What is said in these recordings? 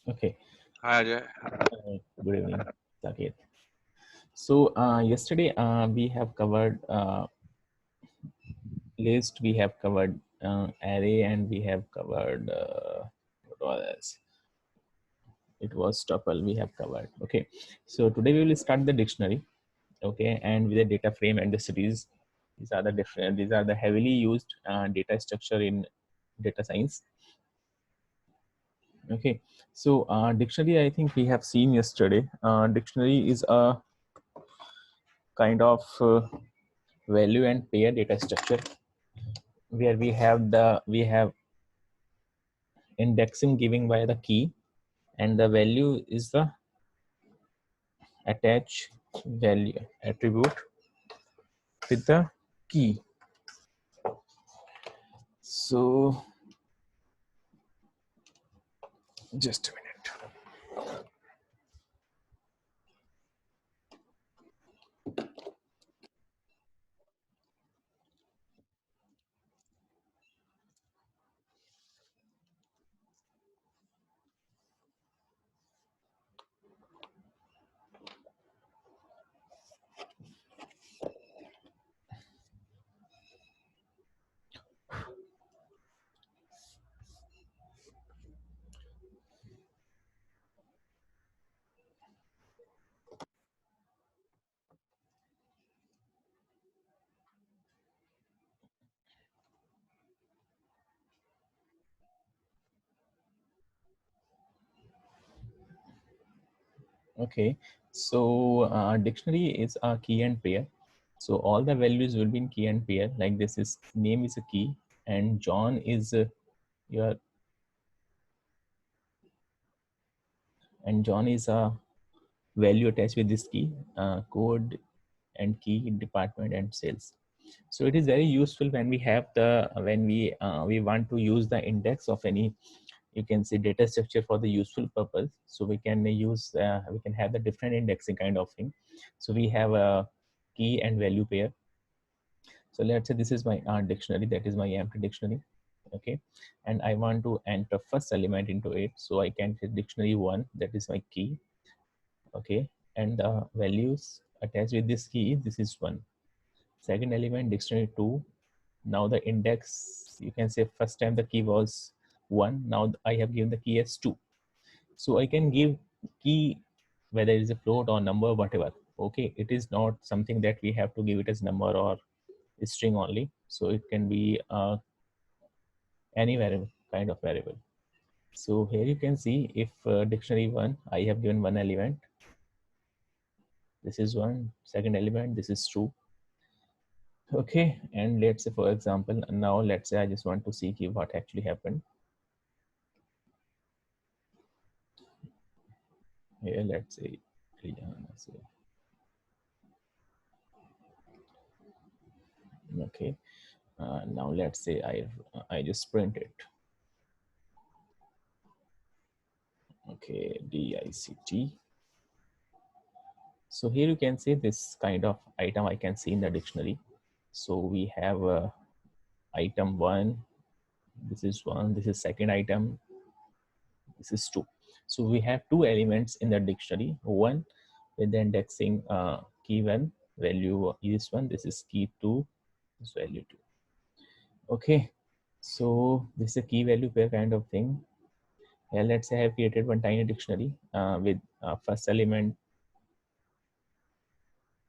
Okay. Hi Ajay. Good evening, Saket. So yesterday we have covered list, we have covered array, and we have covered what was it was tuple we have covered. Okay. So today we will start the dictionary. Okay, and with the data frame and the series. These are the different. These are the heavily used data structure in data science. Okay, so dictionary, I think we have seen yesterday. Dictionary is a kind of value and pair data structure where we have indexing giving by the key, and the value is the attach value attribute with the key. So just a minute. Okay, so dictionary is a key and pair. So all the values will be in key and pair. Like this is name is a key, and John is your and John is a value attached with this key, code and key, department and sales. So it is very useful when we have the we want to use the index of any, you can say, data structure for the useful purpose. So we can use we can have the different indexing kind of thing. So we have a key and value pair. So let's say this is my dictionary, that is my empty dictionary. Okay, and I want to enter first element into it, so I can say dictionary 1, that is my key. Okay, and the values attached with this key, this is 1. Second element, dictionary 2. Now the index, you can say first time the key was 1, now I have given the key as 2. So I can give key whether it is a float or number, whatever. Okay, it is not something that we have to give it as number or string only. So it can be any variable, kind of variable. So here you can see if dictionary 1, I have given 1 element. This is 1. Second element, this is 2. Okay, and let's say for example, now let's say I just want to see what actually happened. Here, let's say, okay. Now let's say I just print it. Okay, DICT. So here you can see this kind of item I can see in the dictionary. So we have item 1. This is 1. This is second item. This is 2. So we have 2 elements in the dictionary. One with the indexing key 1, value is 1. This is key 2. This value 2. Okay. So this is a key value pair kind of thing. Yeah, let's say I have created one tiny dictionary with first element,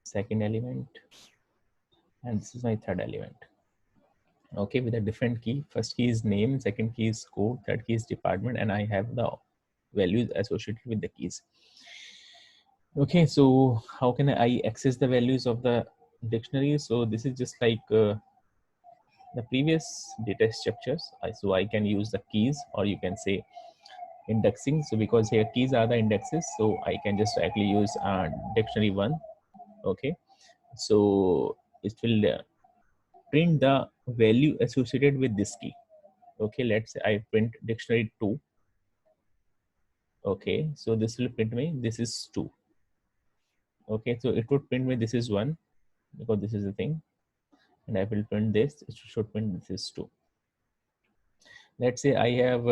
second element, and this is my third element. Okay, with a different key. First key is name, second key is code, third key is department, and I have the values associated with the keys. Okay, so how can I access the values of the dictionary? So this is just like the previous data structures. So I can use the keys, or you can say indexing. So because here keys are the indexes, so I can just directly use dictionary 1. Okay, so it will print the value associated with this key. Okay, let's say I print dictionary 2. Okay, so this will print me this is 2. Okay, so it would print me this is 1, because this is the thing, and I will print this, it should print this is 2. Let's say I have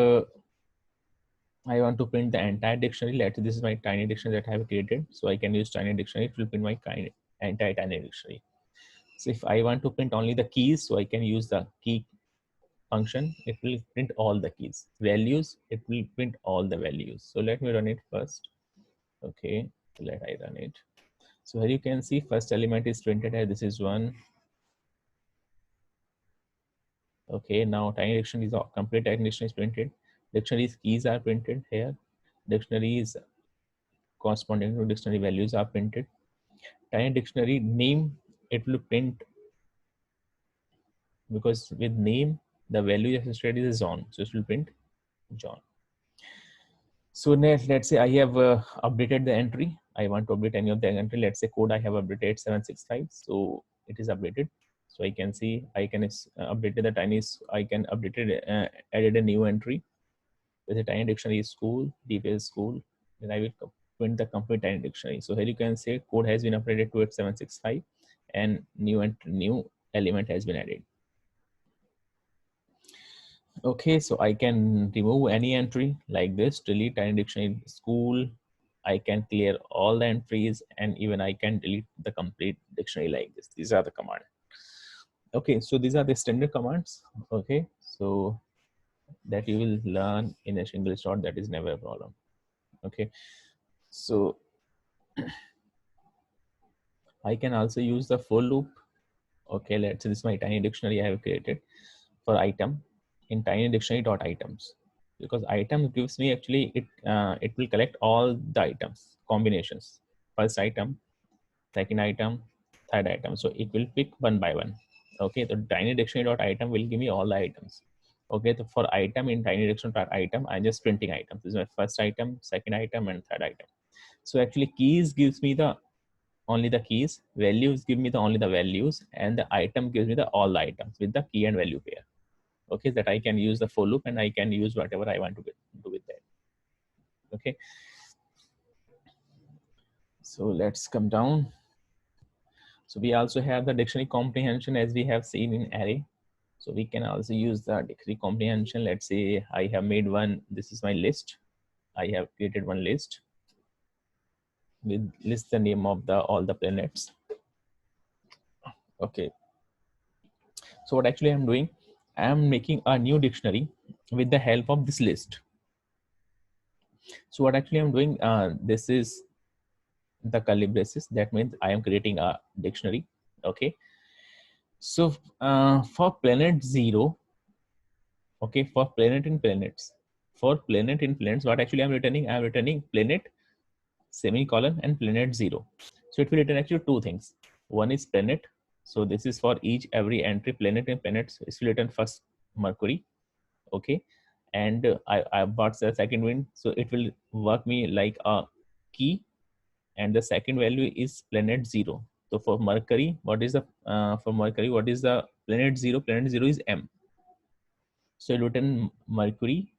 I want to print the entire dictionary. Let's say this is my tiny dictionary that I have created. So I can use tiny dictionary to print my entire tiny dictionary. So if I want to print only the keys, so I can use the key function. It will print all the keys. Values, it will print all the values. So let me run it first. Okay, so let I run it. So here you can see first element is printed as this is one. Okay, now tiny dictionary is complete tiny dictionary is printed. Dictionary's keys are printed here. Dictionaries corresponding to dictionary values are printed. Tiny dictionary name, it will print because with name the value associated is John, so it will print John. So next, let's say I have updated the entry. I want to update any of the entry. Let's say code I have updated 765, so it is updated. So I can see I can updated the tiny. I can updated added a new entry. With a tiny dictionary school, DPS school. Then I will print the complete tiny dictionary. So here you can say code has been updated to 765, and new element has been added. Okay, so I can remove any entry like this, delete tiny dictionary school. I can clear all the entries, and even I can delete the complete dictionary like this. These are the commands. Okay, so these are the standard commands. Okay, so that you will learn in a single shot, that is never a problem. Okay, so I can also use the for loop. Okay, let's say this is my tiny dictionary I have created for item in tiny dictionary dot items, because item gives me actually it will collect all the items combinations, first item, second item, third item, so it will pick one by one. Okay, the tiny dictionary dot item will give me all the items. Okay, so for item in tiny dictionary dot item, I'm just printing items. This is my first item, second item, and third item. So actually keys gives me the only the keys, values give me the only the values, and the item gives me the all the items with the key and value pair. Okay, that I can use the for loop and I can use whatever I want to do with that. Okay, so let's come down. So we also have the dictionary comprehension as we have seen in array. So we can also use the dictionary comprehension. Let's say I have made one, this is my list. I have created one list with list the name of the all the planets. Okay, so what actually I'm doing, I'm making a new dictionary with the help of this list. So what actually I'm doing, this is the curly braces. That means I am creating a dictionary. Okay. So for planet 0, okay, for planet in planets, what actually I'm returning planet semicolon and planet 0. So it will return actually two things. One is planet. So this is for every entry planet in planets. It will return first Mercury. Okay. And I bought the second one. So it will work me like a key, and the second value is planet 0. So for Mercury, what is the planet 0? Planet 0 is M. So it will return Mercury,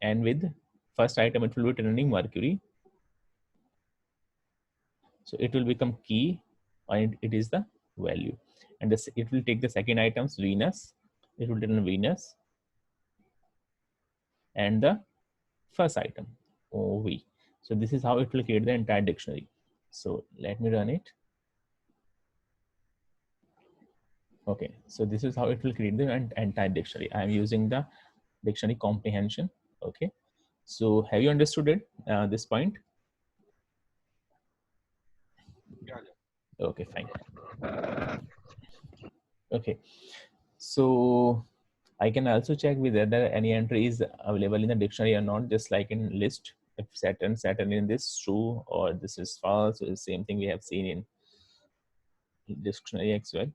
and with first item it will be returning Mercury. So it will become key, and it is the value. And this, it will take the second items Venus. It will return Venus, and the first item OV. So this is how it will create the entire dictionary. So let me run it. Okay, so this is how it will create the entire dictionary. I am using the dictionary comprehension. Okay, so have you understood it, this point? Okay, fine. Okay, so I can also check whether any entry is available in the dictionary or not, just like in list. If Saturn in this true or this is false, so the same thing we have seen in dictionary as well.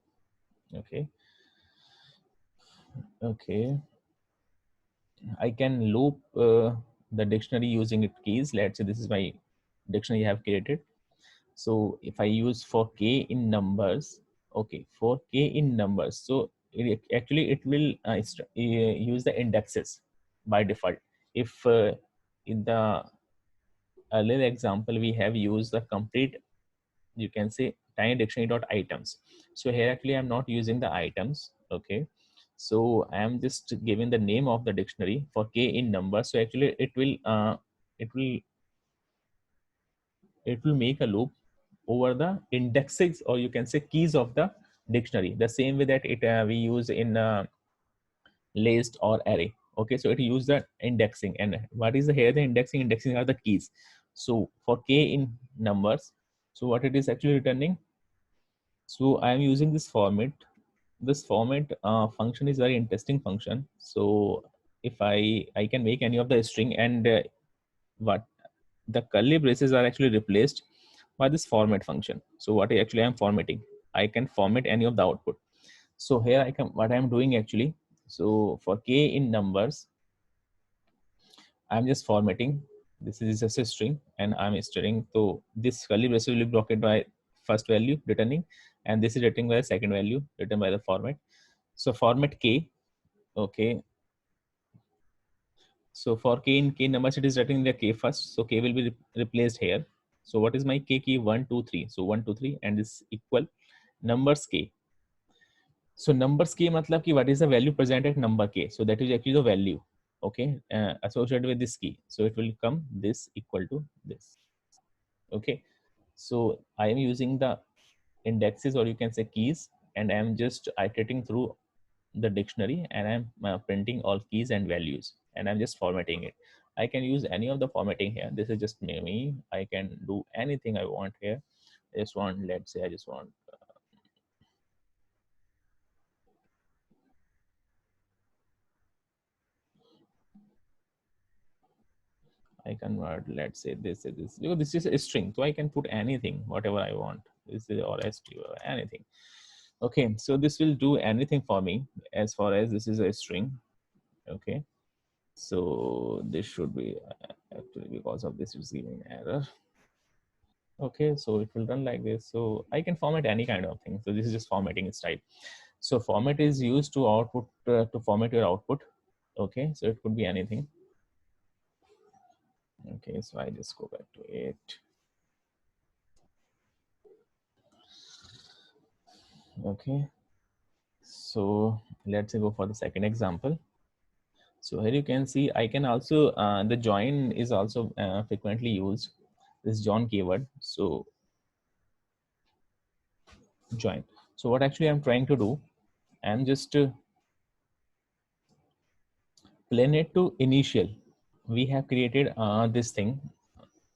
Okay, okay. I can loop the dictionary using its keys. Let's say this is my dictionary I have created. So if I use for k in numbers, okay, for k in numbers, so actually it will use the indexes by default. If in the earlier example we have used the complete, you can say tiny dictionary dot items. So here actually I'm not using the items. Okay, So I am just giving the name of the dictionary for k in numbers. So actually it will it will make a loop over the indexes, or you can say keys of the dictionary, the same way that it we use in list or array. Okay, so it use the indexing. And what is the here the indexing are the keys. So for k in numbers, so what it is actually returning, so I am using this format. This format function is very interesting function. So if I can make any of the string, and what the curly braces are actually replaced by this format function. So what I actually am formatting, I can format any of the output. So here I can, what I'm doing actually, so for k in numbers, I'm just formatting. This is just a string, and I'm storing. So this curly braces will be blocked by first value returning, and this is returning by the second value written by the format. So format k, okay. So for k in k numbers, it is written the k first. So k will be replaced here. So what is my k key? 1, 2, 3. So 1, 2, 3, and this equal numbers k. So numbers k matlab ki what is the value present at number k? So that is actually the value, okay, associated with this key. So it will come this equal to this. Okay. So I am using the indexes, or you can say keys, and I am just iterating through the dictionary, and I'm printing all keys and values, and I'm just formatting it. I can use any of the formatting here. This is just me. I can do anything I want here. I just want, let's say I just want, I convert, let's say this is this, because this is a string, so I can put anything, whatever I want. This is or st or anything. Okay, so this will do anything for me as far as this is a string. Okay, so this should be actually, because of this it's giving error. Okay, so it will run like this. So I can format any kind of thing. So this is just formatting its type. So format is used to output to format your output. Okay, so it could be anything. Okay, so I just go back to it. Okay, so let's go for the second example. So here you can see I can also the join is also frequently used, this join keyword. So join. So what actually I'm trying to do, I'm just plan it to initial. We have created this thing.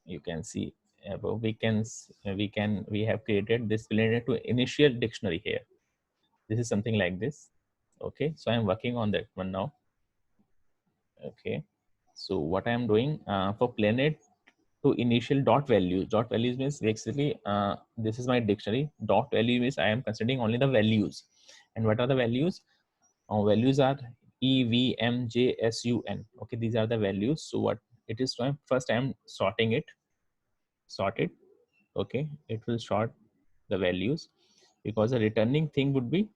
You can see above. We have created this related to initial dictionary here. This is something like this. Okay, so I'm working on that one now. Okay, so what I am doing for planet to initial dot values. Dot values means basically this is my dictionary. Dot value means I am considering only the values. And what are the values? Values are E, V, M, J, S, U, N. Okay, these are the values. So what it is doing, first I am sorting it. Sorted. Okay, it will sort the values, because the returning thing would be,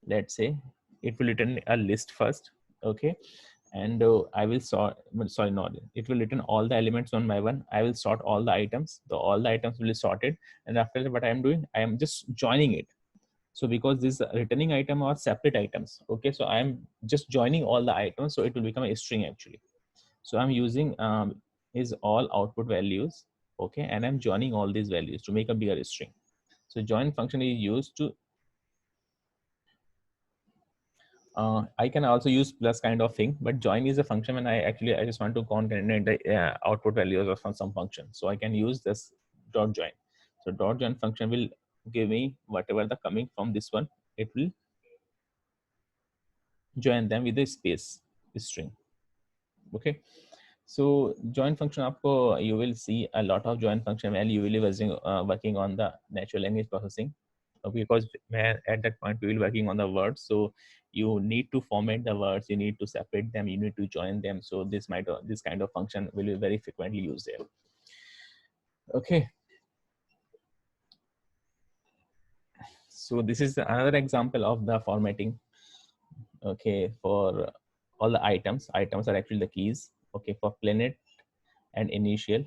let's say it will return a list first. Okay, and I will sort, sorry, not, it will return all the elements one by one. I will sort all the items. All the items will be sorted, and after that what I am doing, I am just joining it. So because these returning item are separate items, okay, so I am just joining all the items, so it will become a string actually. So I'm using is all output values. Okay, and I'm joining all these values to make a bigger string. So join function is used to I can also use plus kind of thing, but join is a function when I just want to concatenate the output values of some function. So I can use this dot join. So dot join function will give me whatever the coming from this one. It will join them with a space string. Okay. So join function आपको you will see a lot of join function while you will be working on the natural language processing, because at that point we will working on the words. So you need to format the words, you need to separate them, you need to join them. So this kind of function will be very frequently used there. Okay, so this is another example of the formatting. Okay, for all the items are actually the keys. Okay, for planet and initial,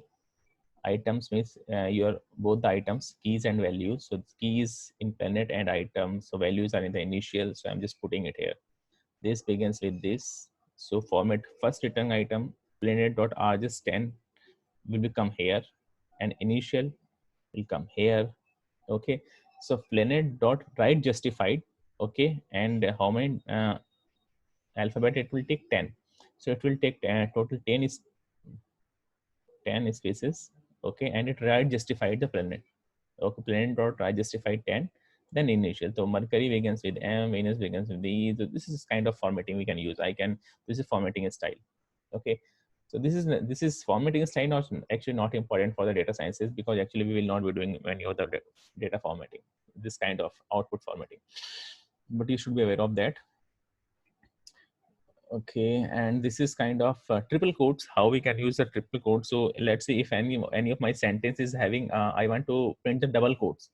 items means your both the items, keys and values. So keys in planet and items, so values are in the initial, so I'm just putting it here. This begins with this. So format first return item planet.rgis10 will become here, and initial will come here. Okay, so planet dot write justified. Okay, and how many alphabet it will take? 10. So it will take total 10 is 10 spaces. Okay, and it write justified the planet. Okay, planet dot write justified 10, then initial. So Mercury begins with M, Venus begins with D. So this is kind of formatting we can use. This is formatting style. Okay, so this is formatting style, not actually not important for the data sciences, because actually we will not be doing any of the data formatting, this kind of output formatting, but you should be aware of that. Okay, and this is kind of triple quotes, how we can use the triple quotes. So let's say if any of my sentence is having I want to print the double quotes.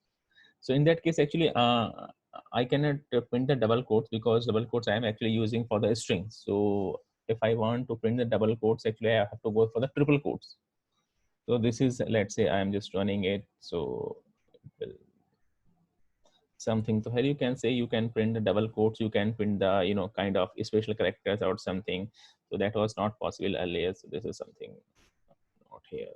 So in that case, actually, I cannot print the double quotes, because double quotes I am actually using for the string. So if I want to print the double quotes, actually I have to go for the triple quotes. So this is, let's say I am just running it. So something. So here you can say you can print the double quotes, you can print the, kind of special characters or something. So that was not possible earlier. So this is something not here.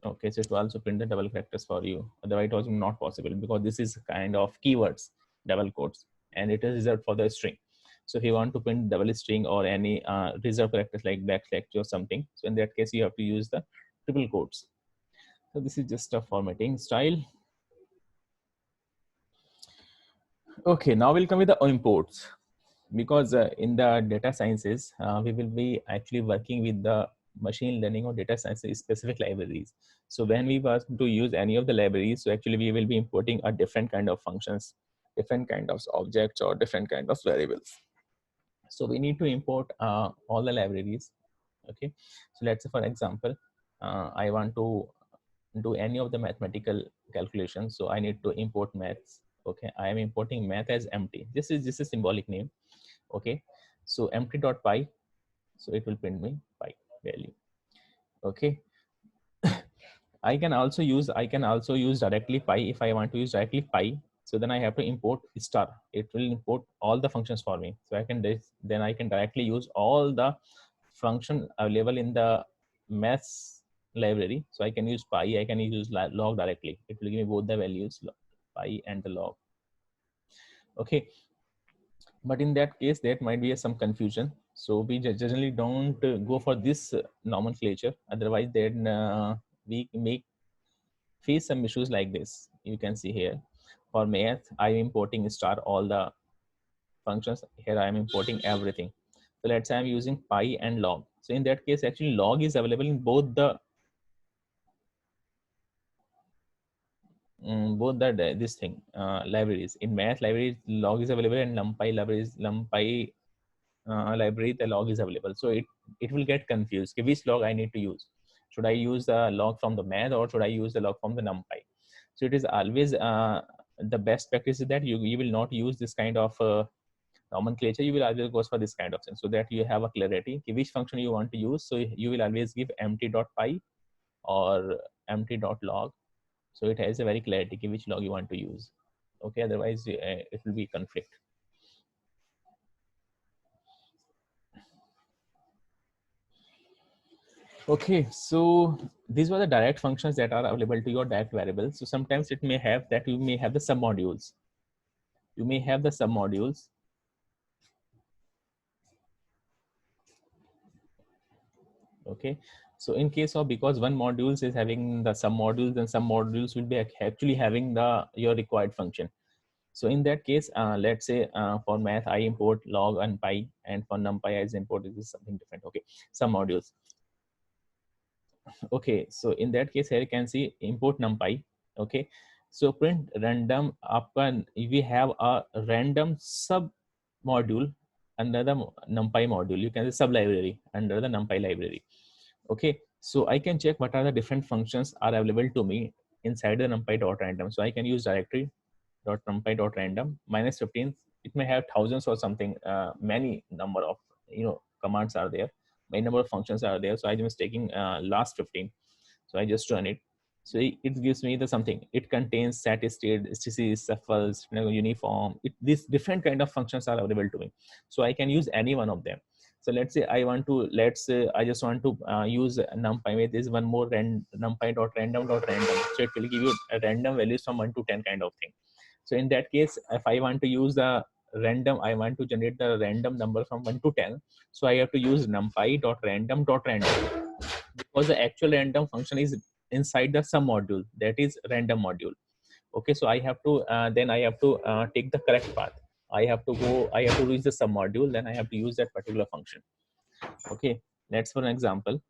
Okay, so it will also print the double characters for you. Otherwise, it was not possible, because this is kind of keywords, double quotes, and it is reserved for the string. So if you want to print double string or any reserved characters like backslash or something, so in that case, you have to use the triple quotes. So this is just a formatting style. Okay, now we'll come with the imports, because in the data sciences, we will be actually working with the machine learning or data science specific libraries. So when we want to use any of the libraries, so actually we will be importing a different kind of functions, different kind of objects, or different kind of variables. So we need to import all the libraries. Okay, so let's say for example, I want to do any of the mathematical calculations, so I need to import maths. Okay, I am importing math as empty. This is a symbolic name. Okay, so empty.py, so it will print me pi value. Okay, I can also use directly pi. If I want to use directly pi, so then I have to import star. It will import all the functions for me, so then I can directly use all the function available in the maths library. So I can use pi, I can use log directly. It will give me both the values, pi and the log. Okay, but in that case there might be some confusion, so we generally don't go for this nomenclature. Otherwise then we may face some issues like this. You can see here, for math I'm importing star all the functions. Here I am importing everything. So let's say I'm using pi and log. So in that case, actually log is available in both the this thing libraries. In math library log is available, and numpy libraries, numpy library the log is available. So it will get confused. Okay, which log I need to use? Should I use the log from the math, or should I use the log from the numpy? So it is always the best practice is that you will not use this kind of nomenclature. You will always go for this kind of thing, so that you have a clarity which function you want to use. So you will always give empty.py or empty.log, so it has a very clarity which log you want to use. Okay, otherwise it will be conflict. Okay, so these were the direct functions that are available to your direct variables. So sometimes it may have that you may have the submodules. You may have the submodules. Okay, so in case of, because one modules is having the submodules, and some modules will be actually having the your required function. So in that case, let's say for math I import log and pi, and for numpy I import this is something different. Okay, some modules. Okay, so in that case here you can see import numpy. Okay, so print random upon, we have a random sub module under the numpy module. You can say sub library under the numpy library. Okay, so I can check what are the different functions are available to me inside the numpy.random. So I can use directory .numpy.random -15. It may have thousands or something, many number of commands are there, many number of functions are there. So I'm just taking last 15. So I just run it. So it gives me the something. It contains satisfied, statistics, shuffles, uniform. These different kind of functions are available to me. So I can use any one of them. So let's say I just want to use numpy with this one more numpy dot random dot random. So it will give you a random values from 1 to 10 kind of thing. So in that case, if I want to use the random, I want to generate the random number from 1 to 10. So I have to use numpy dot random dot random, because the actual random function is inside the sum module, that is random module. Okay, so I have to then I have to take the correct path. I have to reach the sum module, then I have to use that particular function. Okay, let's for an example.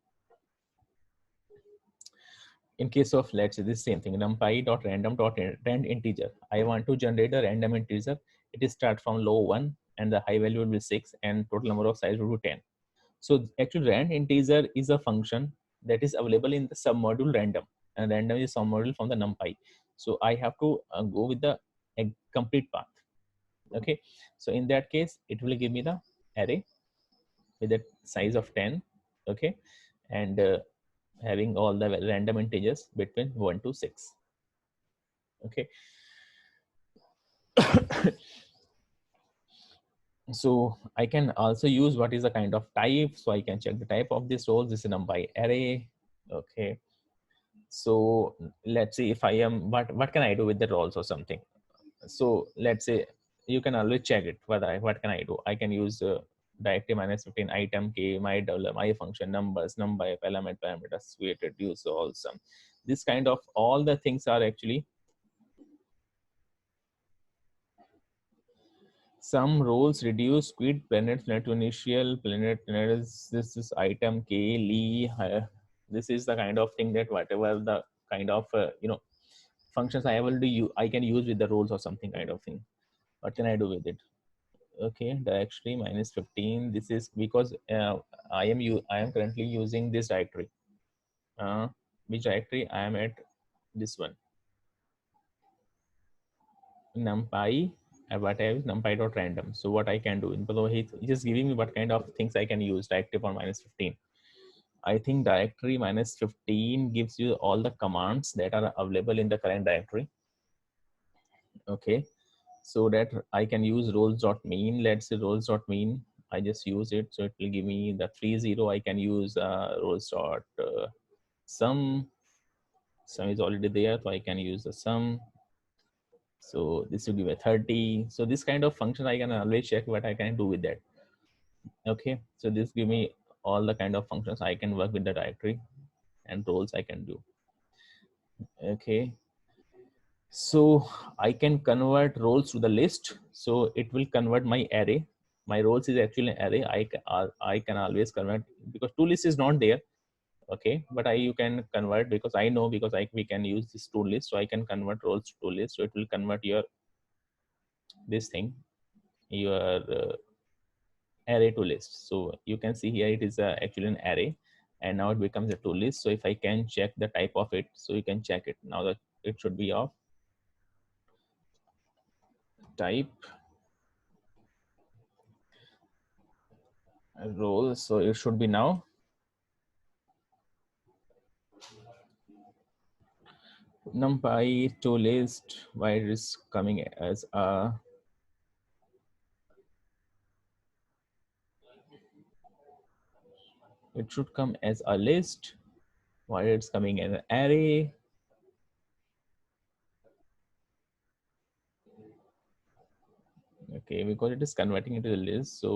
In case of, let's say, this same thing, numpy dot random dot rand integer, I want to generate a random integer. It is start from low 1 and the high value will be 6 and total number of size will be 10. So actually rand integer is a function that is available in the submodule random, and random is submodule from the numpy. So I have to go with the complete path. Okay, so in that case it will give me the array with a size of 10. Okay, and having all the random integers between 1 to 6. Okay. So I can also use what is the kind of type. So I can check the type of this role. This is a numpy array. Okay, so let's see if I am, what can I do with the roles or something. So let's say you can always check it, what can I do. I can use directory -15 item k my dollar my function numbers number element parameters created use all some. This kind of all the things are actually some roles reduce speed planet to initial planet is this is item k lee this is the kind of thing that whatever the kind of functions I will do, I can use with the roles or something kind of thing. What can I do with it? Okay, directory -15. This is because I am currently using this directory. Which directory I am at? This one, numpy. What I have is numpy.random. So what I can do, below he's just giving me what kind of things I can use directory for -15. I think directory -15 gives you all the commands that are available in the current directory. Okay, so that I can use roles.mean. Let's say roles.mean. I just use it, so it will give me the 30. I can use roles dot sum. Sum is already there, so I can use the sum. So this will give a 30. So this kind of function I can always check what I can do with that. Okay, so this give me all the kind of functions I can work with the directory and roles I can do. Okay, so I can convert roles to the list. So it will convert my array. My roles is actually an array. I can always convert because to list is not there. Okay, but you can convert because I know because we can use this to list. So I can convert roles to list. So it will convert your this thing your array to list. So you can see here it is actually an array, and now it becomes a to list. So if I can check the type of it, so you can check it now that it should be of type role. So it should be now numpy to list. Why it is coming as a it should come as a list. Why it's coming as an array? Okay, because it is converting it to the list. So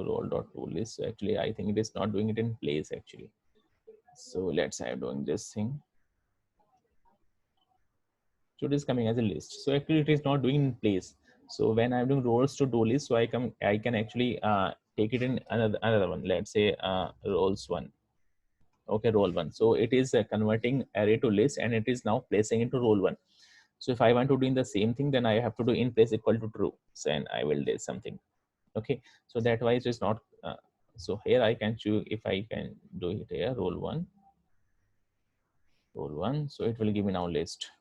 role dot to list. So actually, I think it is not doing it in place actually. So let's say I'm doing this thing. So it is coming as a list. So actually, it is not doing in place. So when I'm doing roles to do list, so I can actually take it in another one. Let's say roles one. Okay, role one. So it is converting array to list, and it is now placing into role one. So if I want to do in the same thing, then I have to do in place equal to true. So and I will do something. Okay, so that why it is not. So here I can choose if I can do it here role one. Role one. So it will give me now list.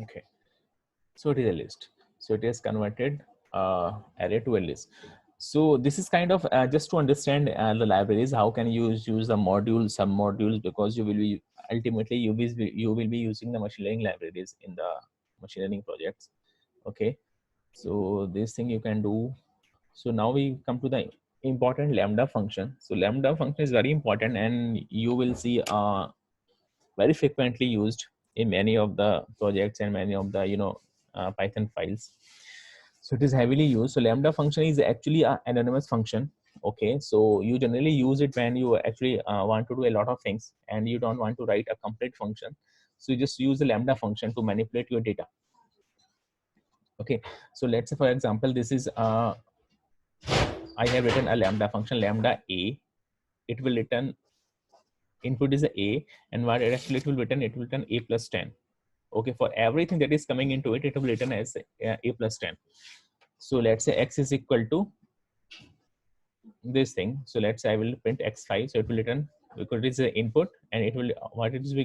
Okay, so it is a list. So it is converted array to a list. So this is kind of just to understand the libraries, how can you use the modules, sub modules, because you will be ultimately you will be using the machine learning libraries in the machine learning projects. Okay, so this thing you can do. So now we come to the important lambda function. So lambda function is very important, and you will see very frequently used in many of the projects and many of the Python files. So it is heavily used. So lambda function is actually an anonymous function. Okay, so you generally use it when you actually want to do a lot of things and you don't want to write a complete function. So you just use the lambda function to manipulate your data. Okay, so let's say for example, this is I have written a lambda function, lambda a. It will return, input is a, and what it actually it will return, it will return a plus 10. Okay, for everything that is coming into it, it will return as a plus 10. So let's say x is equal to this thing. So let's say I will print x5. So it will return, because it is the input, and it will, what it is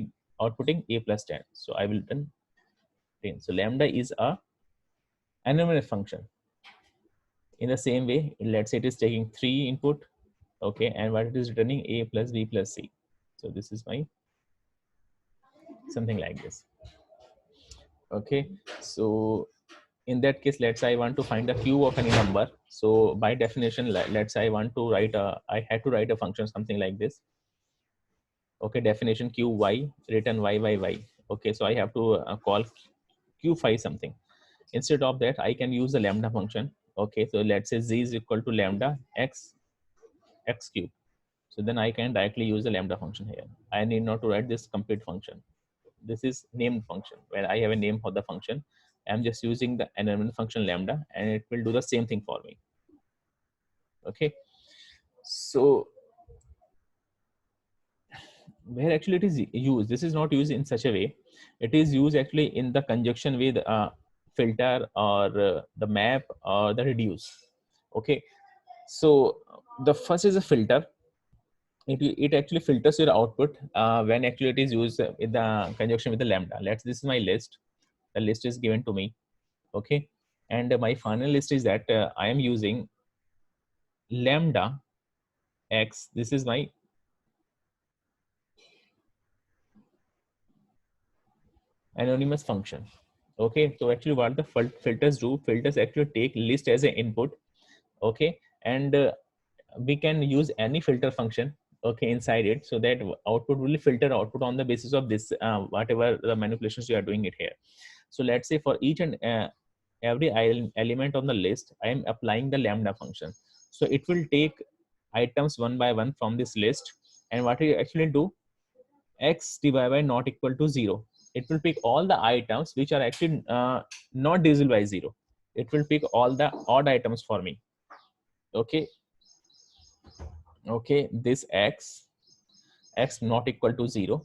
outputting, a plus 10. So I will return 10. So lambda is a anonymous function. In the same way, let's say it is taking 3 input. Okay, and what it is returning, a plus b plus c. So this is my something like this. Okay, so in that case, let's say I want to find the q of any number. So by definition, let's say I want to write a, I had to write a function something like this. Okay, definition qy, return y. Okay, so I have to call q5 something. Instead of that, I can use the lambda function. Okay, so let's say z is equal to lambda x cube. So then I can directly use the lambda function here. I need not to write this complete function. This is named function where I have a name for the function. I'm just using the environment function lambda, and it will do the same thing for me. Okay, so where actually it is used, this is not used in such a way. It is used actually in the conjunction with filter or the map or the reduce. Okay, so the first is a filter. It actually filters your output when actually it is used in the conjunction with the lambda. This is my list. The list is given to me. Okay, and my final list is that I am using lambda x. This is my anonymous function. Okay, so actually what the filters do, filters actually take list as an input. Okay, and we can use any filter function, okay, inside it, so that output will filter output on the basis of this whatever the manipulations you are doing it here. So let's say for each and every element on the list, I am applying the lambda function. So it will take items one by one from this list, and what we actually do, x divided by not equal to 0. It will pick all the items which are actually not divisible by 0. It will pick all the odd items for me. Okay, okay, this x not equal to 0.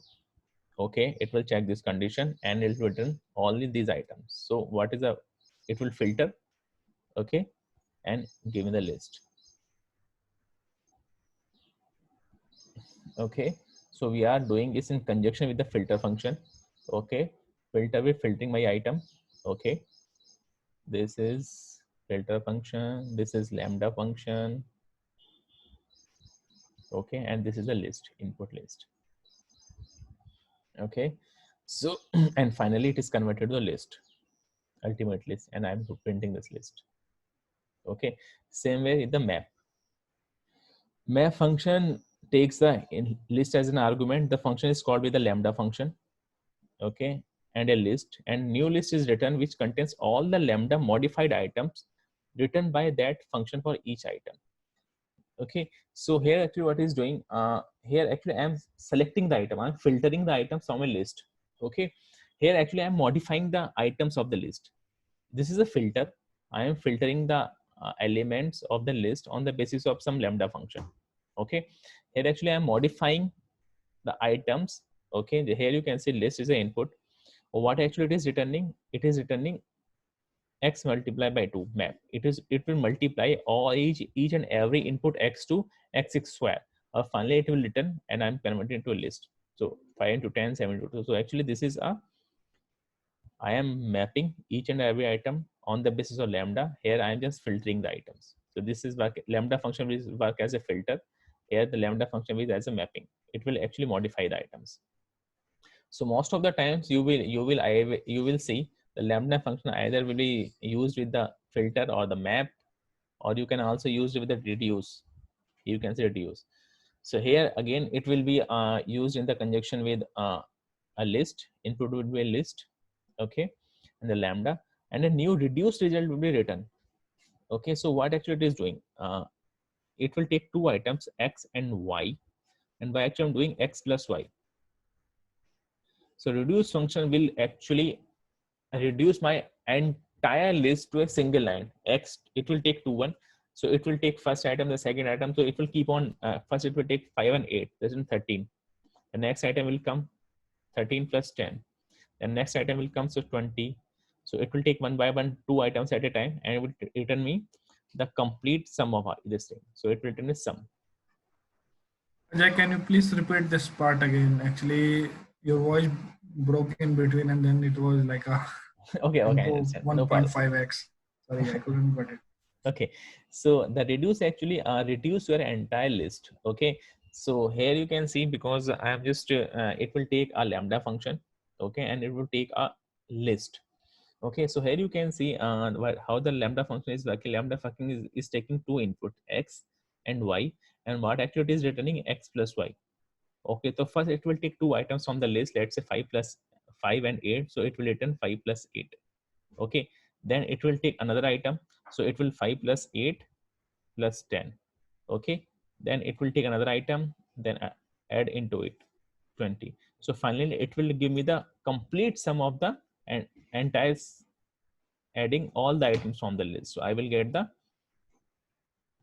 Okay, it will check this condition and it will return only these items. So what is the, it will filter, okay, and give me the list. Okay, so we are doing this in conjunction with the filter function. Okay, filter with filtering my item. Okay, this is filter function, this is lambda function. Okay, and this is a list, input list. Okay, so and finally it is converted to a list, ultimate list, and I'm printing this list. Okay, same way with the map function takes the list as an argument. The function is called with the lambda function. Okay, and a list, and new list is written which contains all the lambda modified items written by that function for each item. Okay, so here actually what is doing, here actually I'm selecting the item, I'm filtering the items from a list. Okay, here actually I'm modifying the items of the list. This is a filter. I am filtering the elements of the list on the basis of some lambda function. Okay, here actually I'm modifying the items. Okay, here you can see list is the input. What actually it is returning, it is returning x multiplied by 2 map. It will multiply all each and every input x to x6 square. Finally it will return, and I'm converting into a list. So 5 into 10, 7 into 2. So actually this is a I am mapping each and every item on the basis of lambda. Here I am just filtering the items. So this is work, lambda function will work as a filter. Here the lambda function is as a mapping. It will actually modify the items. So most of the times you will see the lambda function either will be used with the filter or the map, or you can also use it with the reduce. You can say reduce. So here again it will be used in the conjunction with a list. Input would be a list, okay, and the lambda, and a new reduced result will be written. Okay, so what actually it is doing? It will take two items x and y, and by actually I'm doing x plus y. So reduce function will actually reduce my entire list to a single line. X, it will take two one. So it will take first item, the second item. So it will keep on, first it will take 5 and 8, that's in 13. The next item will come 13 plus 10. The next item will come, so 20. So it will take one by one, two items at a time, and it will return me the complete sum of this thing. So it will return a sum. Ajay, can you please repeat this part again? Actually, your voice broke in between and then it was like a Okay, okay, I info understand. No problem. 1.5x. Sorry, I couldn't get it. Okay, so the reduce actually reduce your entire list. Okay, so here you can see, because I am just it will take a lambda function, okay, and it will take a list. Okay, so here you can see how the lambda function is working. Lambda function is taking two input x and y, and what actually it is returning x plus y. Okay, so first it will take two items from the list, let's say 5 plus 5 and 8, so it will return 5 plus 8. Okay, then it will take another item, so it will 5 plus 8 plus 10. Okay, then it will take another item, then add into it 20. So finally it will give me the complete sum of the and entire, adding all the items from the list. So I will get the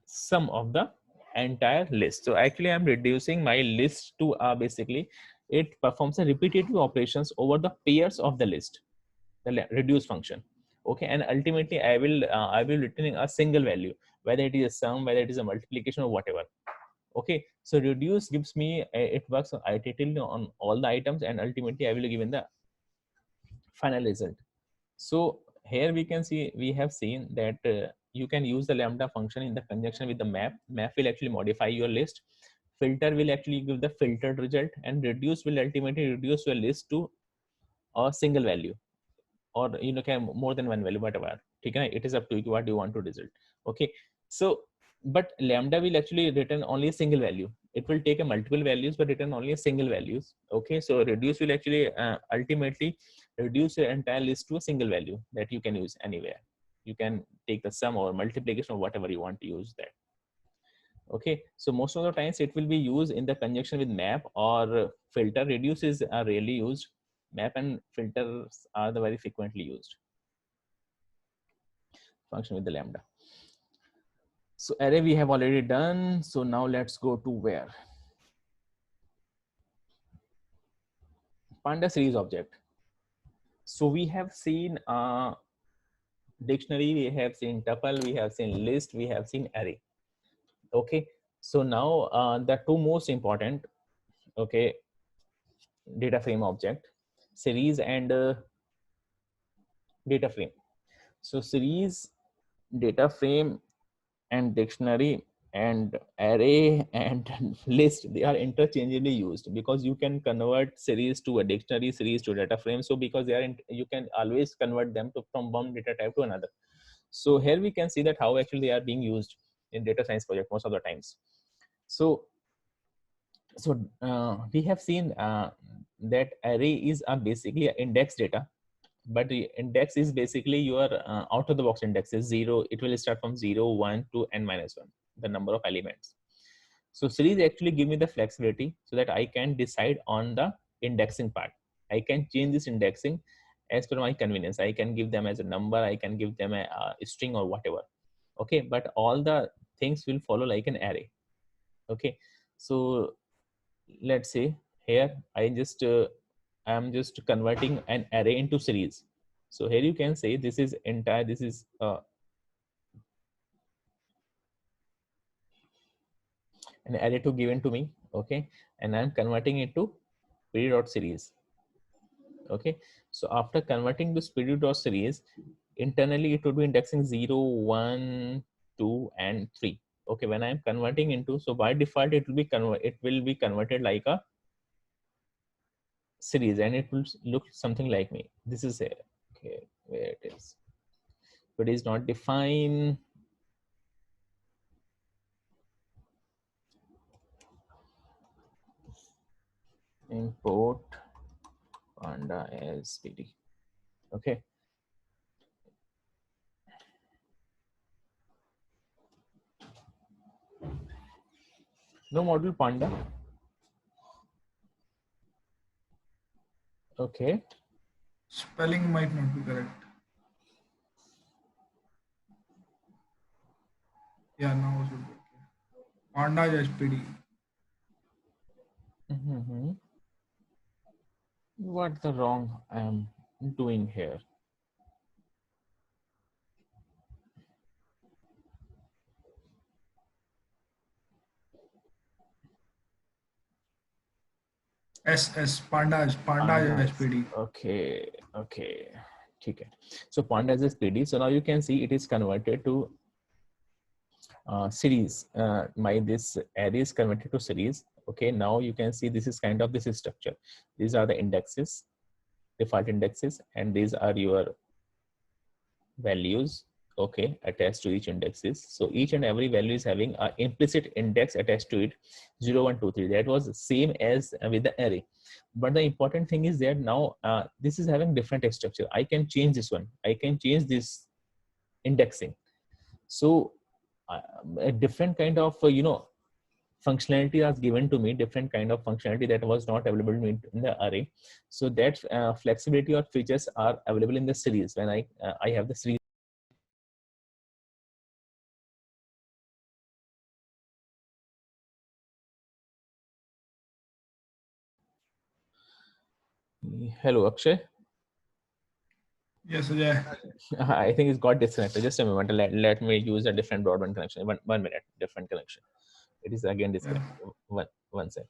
sum of the entire list. So actually I'm reducing my list to basically it performs a repetitive operations over the pairs of the list, the reduce function. Okay, and ultimately I will returning a single value, whether it is a sum, whether it is a multiplication or whatever. Okay, so reduce gives me it works iteratively on all the items, and ultimately I will given the final result. So here we can see, we have seen that you can use the lambda function in the conjunction with the map. Map will actually modify your list. Filter will actually give the filtered result, and reduce will ultimately reduce your list to a single value, or you know, can more than one value, whatever. Okay, it is up to you what you want to result. Okay, so but lambda will actually return only a single value. It will take a multiple values but return only a single values. Okay, so reduce will actually ultimately reduce your entire list to a single value that you can use anywhere. You can take the sum or multiplication or whatever you want to use that. Okay, so most of the times it will be used in the conjunction with map or filter. Reduce is rarely used. Map and filters are the very frequently used function with the lambda. So array we have already done. So now let's go to where? Panda series object. So we have seen dictionary, we have seen tuple, we have seen list, we have seen array. Okay, so now the two most important, okay, data frame object, series and data frame. So series, data frame, and dictionary and array and list, they are interchangeably used, because you can convert series to a dictionary, series to data frame. So because they are you can always convert them to from one data type to another. So here we can see that how actually they are being used in data science project most of the times. So we have seen that array is basically index data, but the index is basically your out of the box index is zero. It will start from 0 1 to n minus 1, the number of elements. So series actually give me the flexibility so that I can decide on the indexing part. I can change this indexing as per my convenience. I can give them as a number, I can give them a string or whatever. Okay, but all the things will follow like an array. Okay, so let's say here I'm just converting an array into series. So here you can say this is entire, this is an array to given to me. Okay, and I'm converting it to period dot series. Okay, so after converting to speedy dot series, internally it would be indexing 0, 1, 2, and 3. Okay, when I am converting into, so by default it will be converted like a series, and it will look something like me. This is a, okay, where it is. But it is not defined. Import panda as PD. Okay. No module panda. Okay. Spelling might not be correct. Yeah, now it should be okay. Pandas SPD. Mm-hmm. What the wrong I am doing here? SS Pandas Pandas. SPD. Okay. Okay. Okay. So pandas is PD. So now you can see it is converted to series. My this array is converted to series. Okay. Now you can see this is kind of this is structure. These are the indexes, default indexes, and these are your values, okay, attached to each indexes. So each and every value is having an implicit index attached to it, 0, 1, 2, 3. That was same as with the array. But the important thing is that now this is having different structure. I can change this one. I can change this indexing. So a different kind of, functionality was given to me, different kind of functionality that was not available to me in the array. So that flexibility or features are available in the series when I have the series. Hello, Akshay. Yes, Ajay. I think it's got disconnected. Just a moment. Let me use a different broadband connection. One minute. Different connection. It is again Yeah. disconnected. One sec.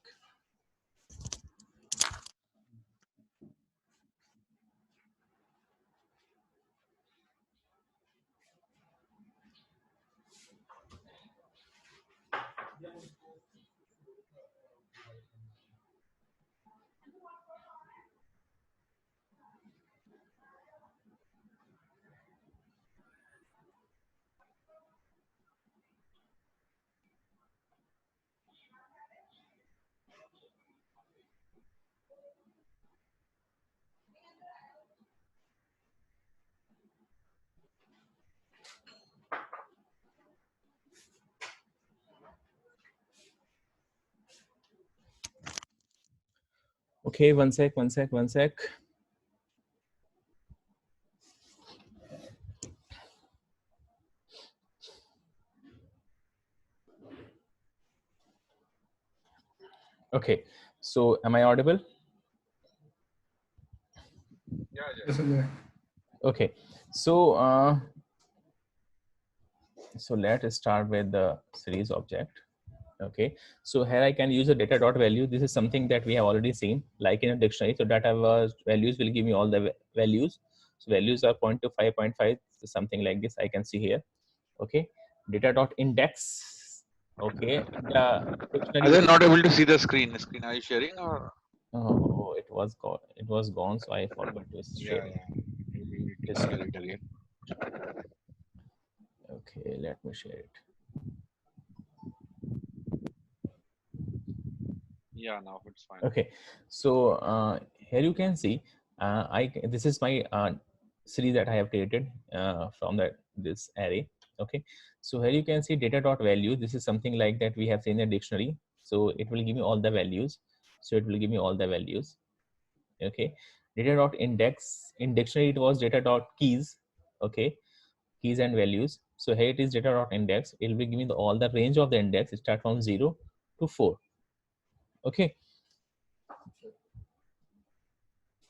Okay, one sec. One sec. Okay. So am I audible? Yes, Ajay. Okay. So let's start with the series object. Okay, so here I can use a data dot value. This is something that we have already seen, like in a dictionary. So data was values will give me all the values. So values are 0.25, 0.5, so something like this I can see here. Okay, data dot index. Okay, the dictionary Are they will, not able to see the screen? Screen, are you sharing or? oh, it was gone. It was gone, so I forgot to share. Yeah, yeah. Maybe you need to Just a share minute. it again. Okay, let me share it. Yeah, now it's fine. Okay, so here you can see this is my series that I have created from this array. Okay, so here you can see data dot value. This is something like that we have seen in the dictionary. So it will give me all the values. So it will give me all the values. Okay, data dot index, in dictionary it was data dot keys. Okay, keys and values. So here it is data dot index. It will be giving all the range of the index. It start from 0 to 4. Okay,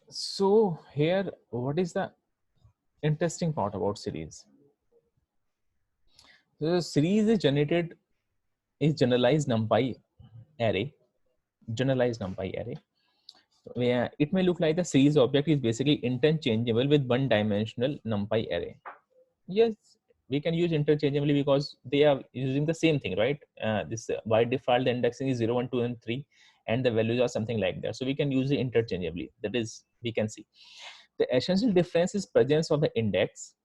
so here, what is the interesting part about series? The series is generalized NumPy array, generalized NumPy array. where it may look like the series object is basically interchangeable with one-dimensional NumPy array. Yes, we can use interchangeably because they are using the same thing, right? This by default the indexing is 0, 1, 2, and 3, and the values are something like that. So we can use it interchangeably. That is, we can see. The essential difference is presence of the index.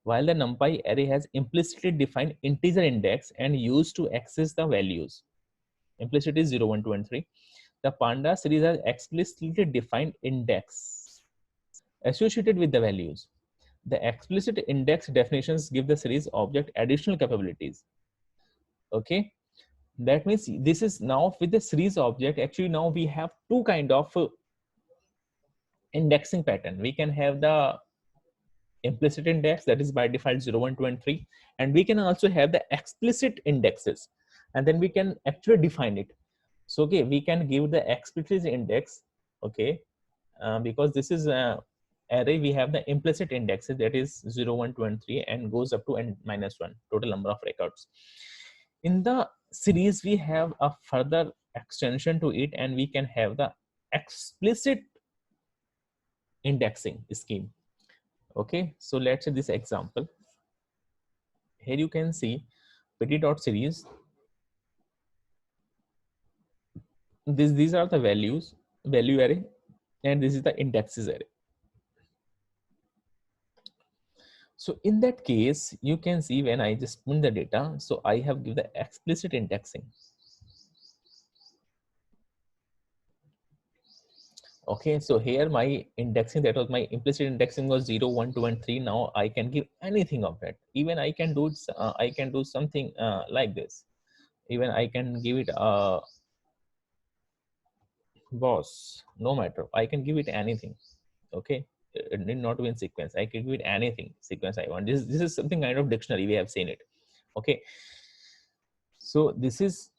While the NumPy array has implicitly defined integer index and used to access the values. Implicit is 0, 1, 2, and 3. The Panda series has explicitly defined index associated with the values. The explicit index definitions give the series object additional capabilities. Okay, that means this is now with the series object. Actually, now we have two kind of indexing pattern. We can have the implicit index, that is by default 0, 1, 2, and 3, and we can also have the explicit indexes, and then we can actually define it. So okay, we can give the explicit index, okay, because this is array, we have the implicit indexes, that is 0, 1, 2, and 3, and goes up to n minus 1, total number of records. In the series we have a further extension to it, and we can have the explicit indexing scheme. Okay, so let's say this example. Here you can see petit.series. These are the values, value array, and this is the indexes array. So in that case, you can see when I just print the data, so I have given the explicit indexing. Okay, so here my indexing, that was my implicit indexing was 0, 1, 2, and 3. Now I can give anything of that. Even I can do I can do something like this. Even I can give it a boss, no matter. I can give it anything. Okay, it need not be in sequence. I can give it anything sequence I want. This is something kind of dictionary. We have seen it. Okay, so this is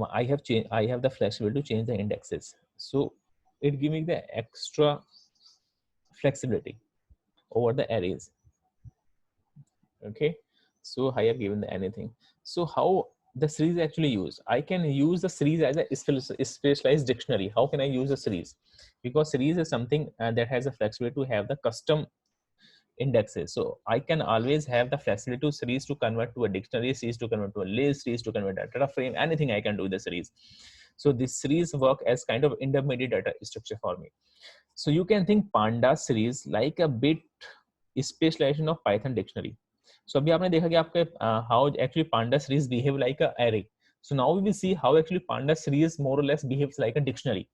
I have changed. I have the flexibility to change the indexes. So it gives me the extra flexibility over the arrays. Okay, so I have given the anything. So how the series actually use? I can use the series as a specialized dictionary. How can I use a series? Because series is something that has a flexibility to have the custom indexes. So I can always have the flexibility to series to convert to a dictionary, series to convert to a list, series to convert to a data frame, anything I can do with the series. So this series work as kind of intermediate data structure for me. So you can think Panda series like a bit specialization of Python dictionary. So अभी आपने देखा कि आपके how actually Panda series behave like a array. So now we will see how actually Panda series more or less behaves like a dictionary.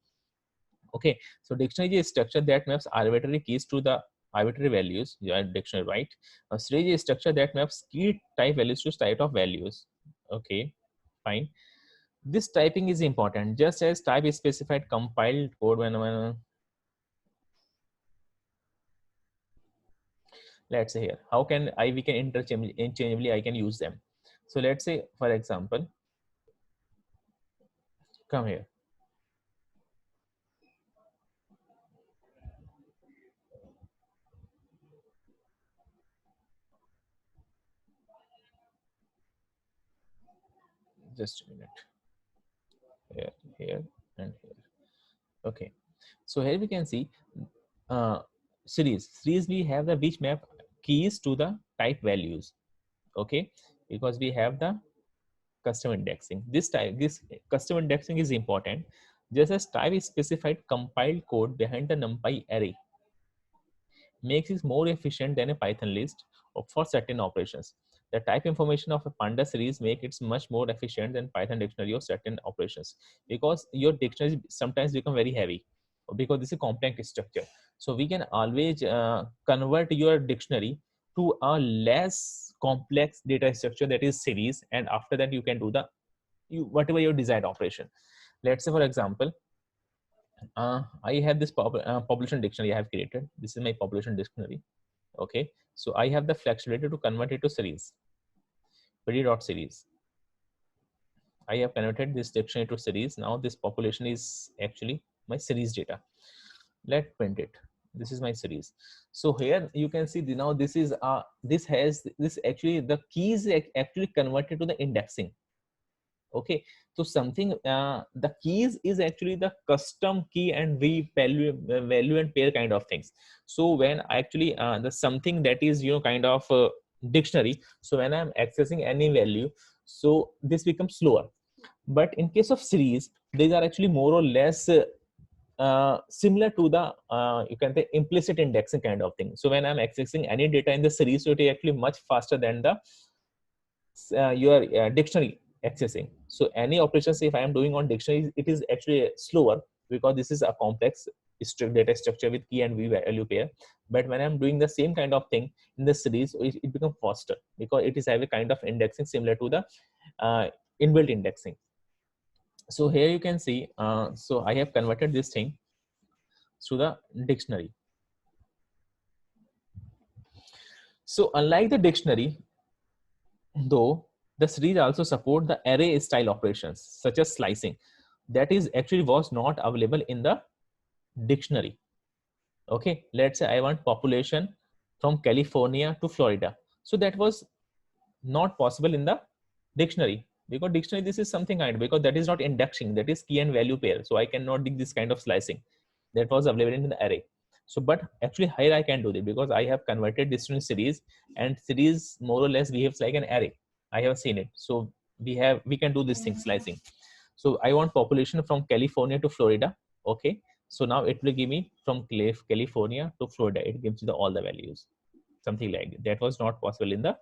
Okay, so dictionary is a structure that maps arbitrary keys to the arbitrary values. Yeah, dictionary, right? A series is a structure that maps key type values to type of values. Okay, fine. This typing is important, just as type is specified compiled code when let's say here, how can we can interchangeably I can use them. So let's say, for example, come here. Just a minute. Here, and here. Okay, so here we can see series we have the which map keys to the type values. Okay, because we have the custom indexing. This custom indexing is important, just as type is specified compiled code behind the NumPy array makes it more efficient than a Python list for certain operations. The type information of a Panda series make it much more efficient than Python dictionary of certain operations, because your dictionaries sometimes become very heavy because this is a complex structure. So we can always convert your dictionary to a less complex data structure, that is series, and after that you can do the whatever your desired operation. Let's say, for example, I have this population dictionary I have created. This is my population dictionary. Okay, so I have the flexibility to convert it to series. Series. I have converted this dictionary to series. Now this population is actually my series data. Let's print it. This is my series. So here you can see now this is this has this actually the keys actually converted to the indexing. Okay, so something the keys is actually the custom key and value and pair kind of things. So when actually the something that is kind of dictionary, so when I'm accessing any value, so this becomes slower. But in case of series, these are actually more or less similar to the you can say implicit indexing kind of thing. So when I'm accessing any data in the series, so it is actually much faster than the your dictionary accessing. So any operations if I am doing on dictionary, it is actually slower because this is a complex data structure with key and value pair. But when I'm doing the same kind of thing in the series, it becomes faster because it is have a kind of indexing similar to the inbuilt indexing. So here you can see, so I have converted this thing to the dictionary. So unlike the dictionary, though, the series also support the array style operations such as slicing. That is actually was not available in the dictionary. Okay, let's say I want population from California to Florida. So that was not possible in the dictionary because dictionary this is something kind because that is not indexing, that is key and value pair. So I cannot do this kind of slicing that was available in the array. So but actually here I can do it because I have converted this to series, and series more or less behaves like an array. I have seen it. So we can do this thing slicing. So I want population from California to Florida. Okay, so now it will give me from California to Florida. It gives you all the values, something like that. That was not possible in the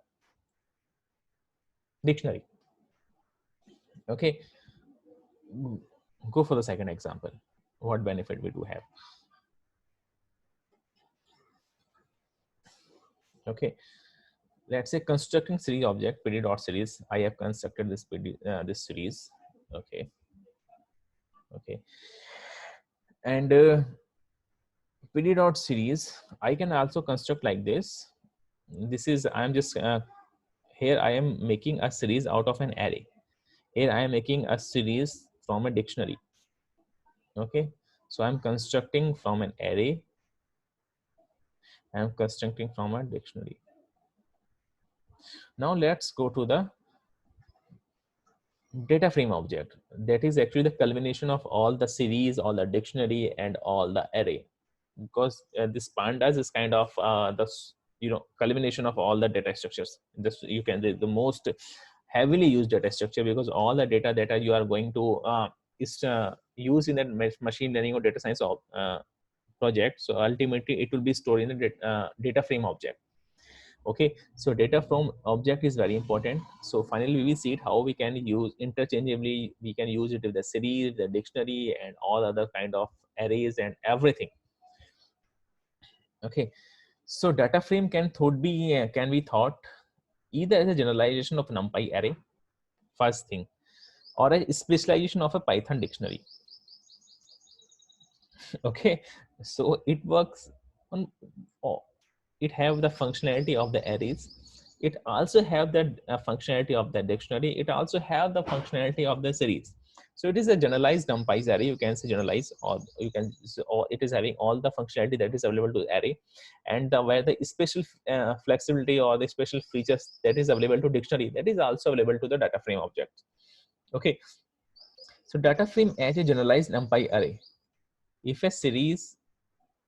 dictionary. Okay, go for the second example. What benefit we do have? Okay, let's say constructing series object pd dot series. I have constructed this this series. Okay, okay, and pd dot series I can also construct like this. This is I'm just here I am making a series out of an array. Here I am making a series from a dictionary. Okay, so I'm constructing from an array. I'm constructing from a dictionary. Now let's go to the data frame object. That is actually the culmination of all the series, all the dictionary, and all the array. Because this pandas is kind of the culmination of all the data structures. This you can the most heavily used data structure because all the data that you are going to is used in that machine learning or data science project. So ultimately, it will be stored in the data frame object. Okay, so data from object is very important. So finally we will see it how we can use interchangeably. We can use it with the series, the dictionary, and all other kind of arrays and everything. Okay, so data frame can be thought either as a generalization of NumPy array, first thing, or a specialization of a Python dictionary. Okay, so it works on it have the functionality of the arrays. It also have the functionality of the dictionary. It also have the functionality of the series. So it is a generalized NumPy array. You can say generalize, or you can, or it is having all the functionality that is available to the array, and where the special flexibility or the special features that is available to dictionary, that is also available to the data frame object. Okay, so data frame as a generalized NumPy array. If a series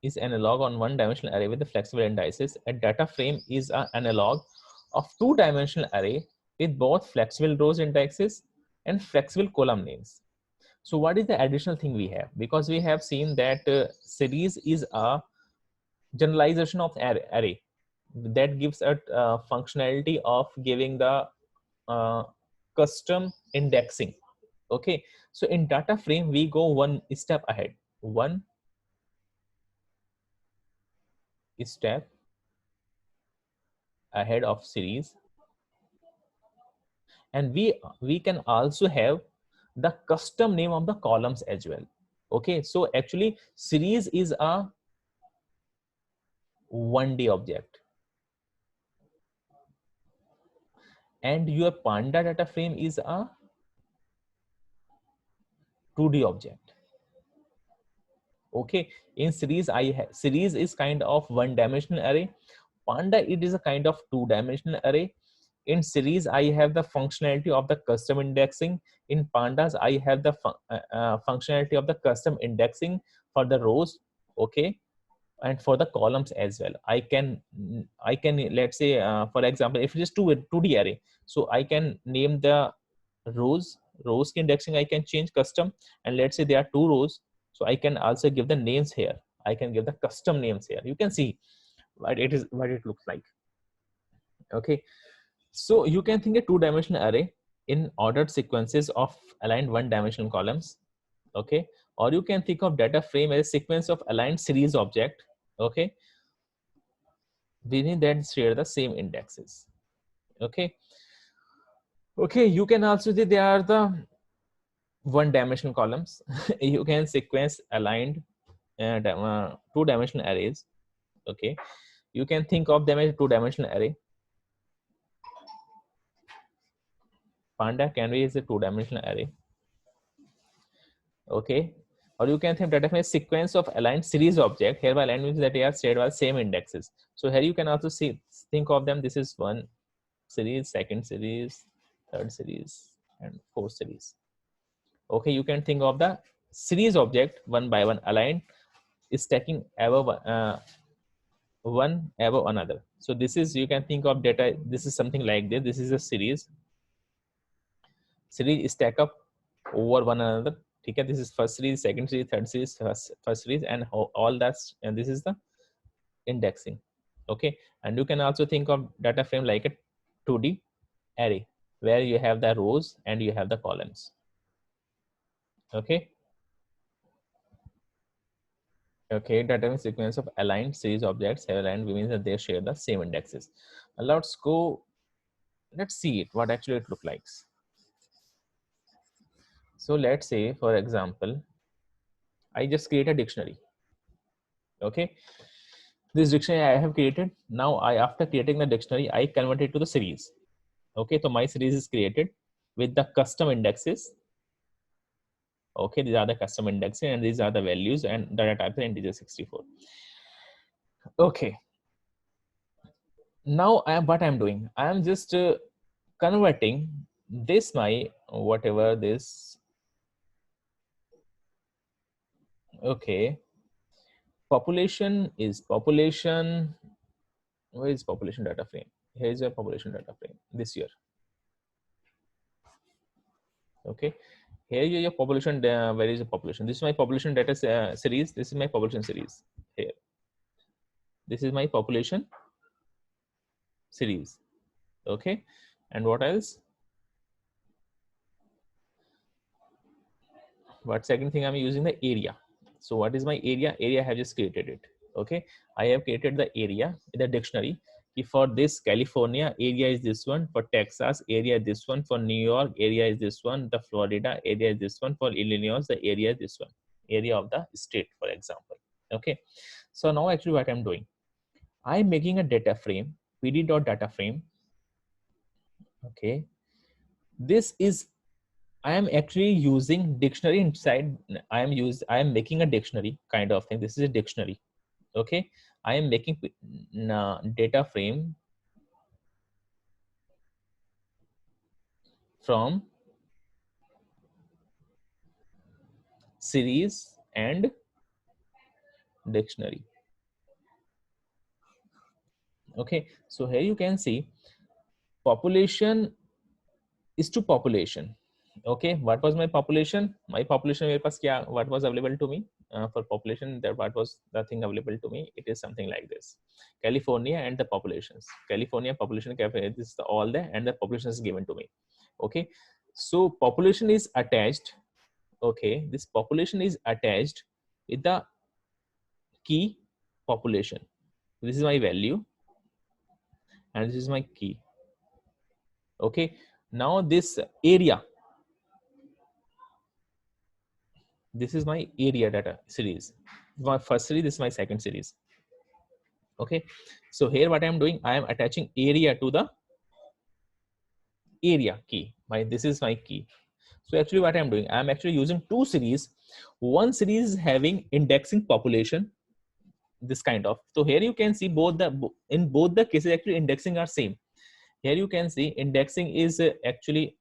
is analog on one-dimensional array with the flexible indices, a data frame is an analog of two-dimensional array with both flexible rows indexes and flexible column names. So what is the additional thing we have? Because we have seen that series is a generalization of array that gives a functionality of giving the custom indexing. Okay, so in data frame we go one step ahead, one step ahead of series, and we can also have the custom name of the columns as well. Okay, so actually series is a 1D object and your panda data frame is a 2D object. Okay, in series series is kind of one-dimensional array. Panda, it is a kind of two-dimensional array. In series, I have the functionality of the custom indexing. In pandas, I have the functionality of the custom indexing for the rows, okay, and for the columns as well. I can let's say for example, if it is 2D array, so I can name the rows indexing I can change custom, and let's say there are 2 rows, so I can also give the names here. I can give the custom names here. You can see what it looks like. Okay, so you can think a 2-dimensional array in ordered sequences of aligned 1-dimensional columns. Okay, or you can think of data frame as a sequence of aligned series object. Okay, within that share the same indexes. Okay, you can also see there are the 1-dimensional columns. You can sequence aligned 2-dimensional arrays. Okay, you can think of them as a 2-dimensional array. Panda canary is a 2-dimensional array. Okay, or you can think that a sequence of aligned series object. Here by aligned means that they are shared by same indexes. So here you can also think of them. This is 1 series, 2nd series, 3rd series, and 4th series. Okay, you can think of the series object 1 by 1 aligned is stacking above one above another. So this is, you can think of data, this is something like this. This is a series stack up over one another. Okay, this is first series, second series, third series, first series, and all that, and this is the indexing. Okay, and you can also think of data frame like a 2D array where you have the rows and you have the columns. Okay, data sequence of aligned series objects have aligned means that they share the same indexes. Let's see it, what actually it looks like. So let's say, for example, I just create a dictionary. Okay, this dictionary I have created. Now after creating the dictionary, I convert it to the series. Okay, so my series is created with the custom indexes. Okay, these are the custom indexes and these are the values, and data type is integer 64. Okay, now what I'm doing, I am just converting this my whatever this. Okay, population is population. Where is population data frame? Here is a population data frame this year. Okay, here is your population. Where is the population? This is my population data series. This is my population series. Here, this is my population series. Okay, and what else? What second thing I'm using the area. So what is my area? Area I have just created it. Okay, I have created the area in the dictionary. If for this California, area is this one. For Texas, area is this one. For New York, area is this one. The Florida area is this one. For Illinois, the area is this one. Area of the state, for example. Okay, so now actually what I'm doing, I'm making a data frame, pd.data frame. Okay, this is, I am actually using dictionary inside. I am making a dictionary kind of thing. This is a dictionary. Okay, I am making data frame from series and dictionary. Okay, so here you can see population is to population. Okay, what was my population? My population मेरे पास क्या, what was available to me for population, that what was the thing available to me? It is something like this: California and the populations. California population, this is all there, and the population is given to me. Okay, so population is attached. Okay, this population is attached with the key population. This is my value, and this is my key. Okay, now this area. This is my area data series. My first series, this is my second series. Okay, so here what I am doing, I am attaching area to the area key. This is my key. So actually what I am doing, I am actually using 2 series. One series is having indexing population, this kind of. So here you can see in both the cases actually indexing are same. Here you can see indexing is actually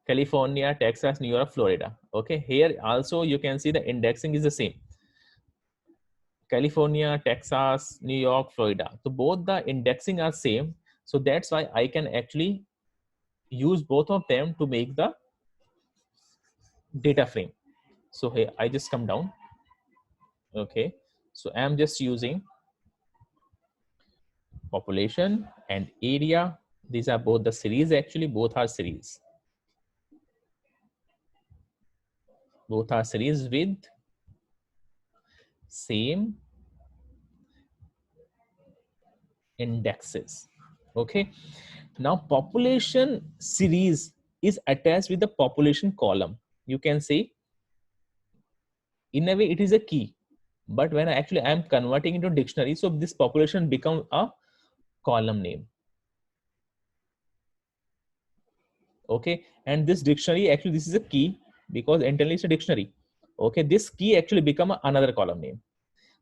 California, Texas, New York, Florida. Okay, here also you can see the indexing is the same. California, Texas, New York, Florida. So both the indexing are same. So that's why I can actually use both of them to make the data frame. So here I just come down. Okay, so I'm just using population and area. These are both the series, actually both are series. Both are series with same indexes. Okay, now population series is attached with the population column. You can say in a way it is a key, but when actually I am converting into dictionary, so this population become a column name. Okay, and this dictionary actually this is a key because internally it's a dictionary. Okay, this key actually become another column name.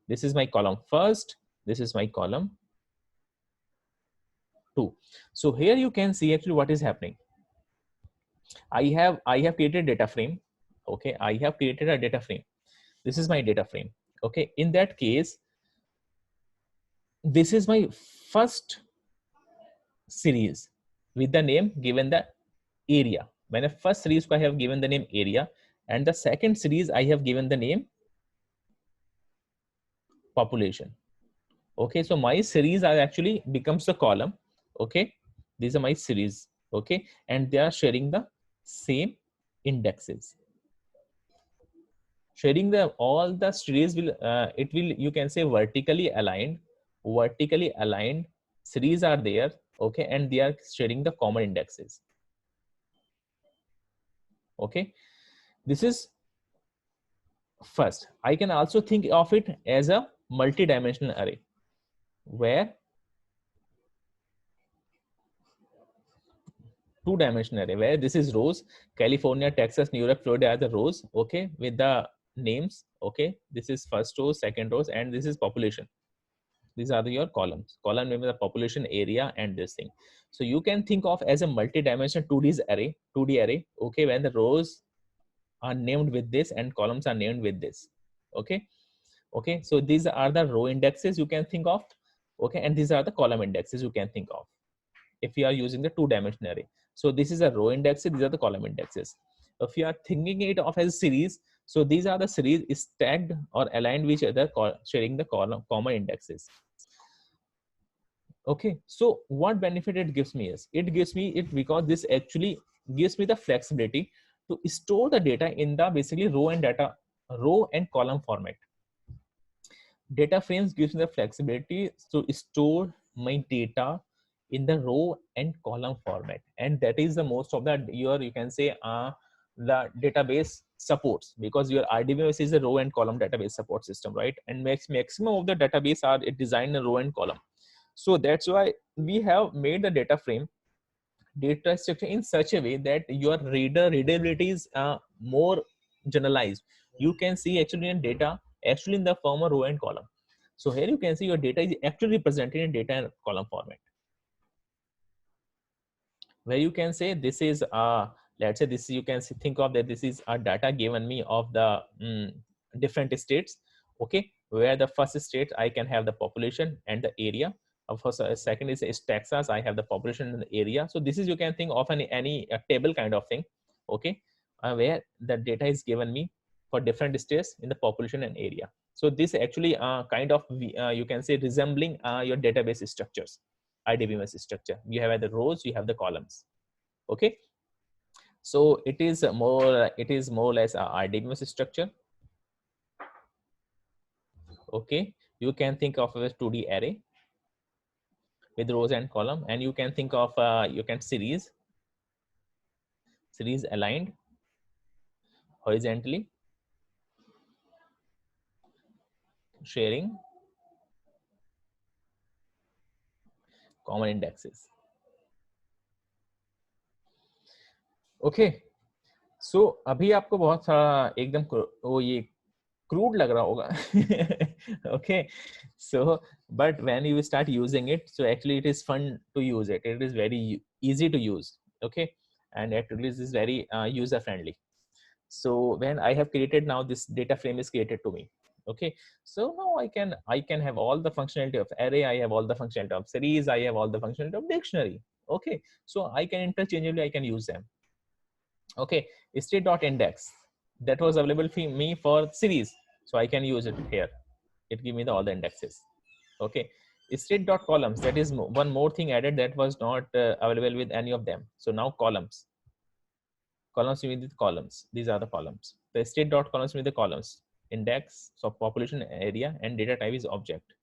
This is my column first, this is my column 2. So here you can see actually what is happening. I have created data frame. Okay, I have created a data frame. This is my data frame. Okay, in that case this is my first series with the name given the area. When a first series I have given the name area, and the second series I have given the name population. Okay, so my series are actually becomes the column. Okay, these are my series. Okay, and they are sharing the same indexes. Sharing the all the series will it will, you can say, vertically aligned. Vertically aligned series are there. Okay, and they are sharing the common indexes. Okay, this is first. I can also think of it as a multi-dimensional array where two-dimensional array where this is rows. California, Texas, New York, Florida are the rows. Okay, with the names. Okay, this is first row, second rows, and this is population. These are your columns. Column name is the population, area, and this thing. So you can think of as a multi-dimensional 2D array. 2D array. Okay, when the rows are named with this and columns are named with this. Okay. Okay, so these are the row indexes you can think of. Okay, and these are the column indexes you can think of if you are using the two-dimensional array. So this is a row indexes, these are the column indexes. If you are thinking it of as a series, so these are the series stacked or aligned with each other, sharing the column common indexes. Okay, so what benefit it gives me is, it gives me it because this actually gives me the flexibility to store the data in the basically row and column format. Data frames gives me the flexibility to store my data in the row and column format, and that is the most of the your, you can say, the database supports, because your RDBMS is a row and column database support system, right? And maximum of the database are designed in row and column. So that's why we have made the data frame data structure in such a way that your readability is more generalized. You can see actually in data actually in the form of row and column. So here you can see your data is actually presented in data and column format, where you can say this is let's say this, you can think of that this is a data given me of the different states. Okay, where the first state I can have the population and the area. Of course, second is Texas. I have the population and the area. So this is, you can think of any table kind of thing. Okay, where the data is given me for different states in the population and area. So this actually kind of you can say resembling your database structures, IDBMS structure. You have the rows, you have the columns. Okay, so it is more or less a IDBMS structure. Okay, you can think of a 2D array with rows and column, and you can think of you can series aligned horizontally, sharing common indexes. Okay, so अभी आपको बहुत सारा एकदम वो ये crude lag raha hoga. Okay, so but when you start using it, so actually it is fun to use it. It is very easy to use. Okay, and actually this is very user friendly. So when I have created, now this data frame is created to me. Okay, so now I can have all the functionality of array, I have all the functionality of series, I have all the functionality of dictionary. Okay, so I can interchangeably I can use them. Okay, state.index, that was available for me for series, so I can use it here. It give me all the indexes. Okay, state.columns, that is one more thing added that was not available with any of them. So now columns with the columns, these are the columns. The state.columns with the columns, index, so population, area, and data type is object.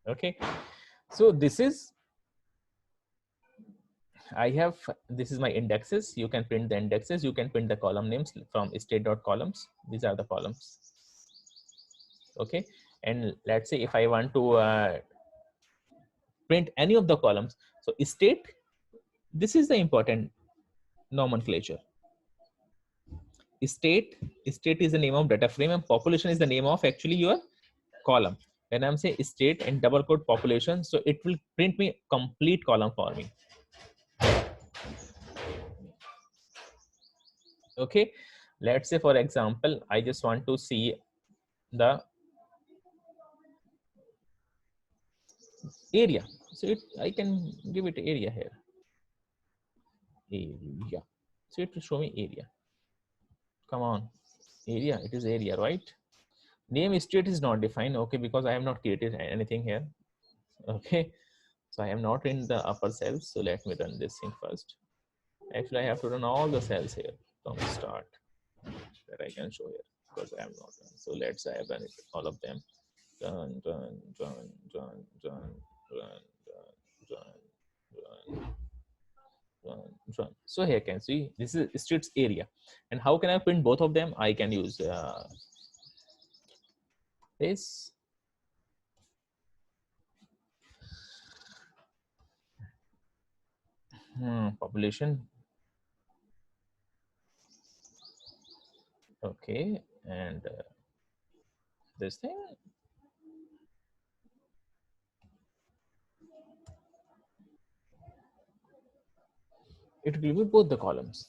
Okay, so this is, I have, this is my indexes. You can print the indexes, you can print the column names from state.columns. These are the columns. Okay, and let's say if I want to print any of the columns, so state, this is the important nomenclature. State is the name of data frame, and population is the name of actually your column. When I'm saying state and double quote population, so it will print me complete column for me. Okay, let's say for example, I just want to see the area, so I can give it area here, area, so it will show me area. Come on, area, it is area, right? Name state is not defined. Okay, because I have not created anything here. Okay, so I am not in the upper cells, so let me run this thing first. Actually, I have to run all the cells here from the start that I can show here, because I am not done. So let's say I have run it, all of them. Run. So here you can see this is streets area. And how can I print both of them? I can use this. Population. Okay, and this thing. It will be both the columns.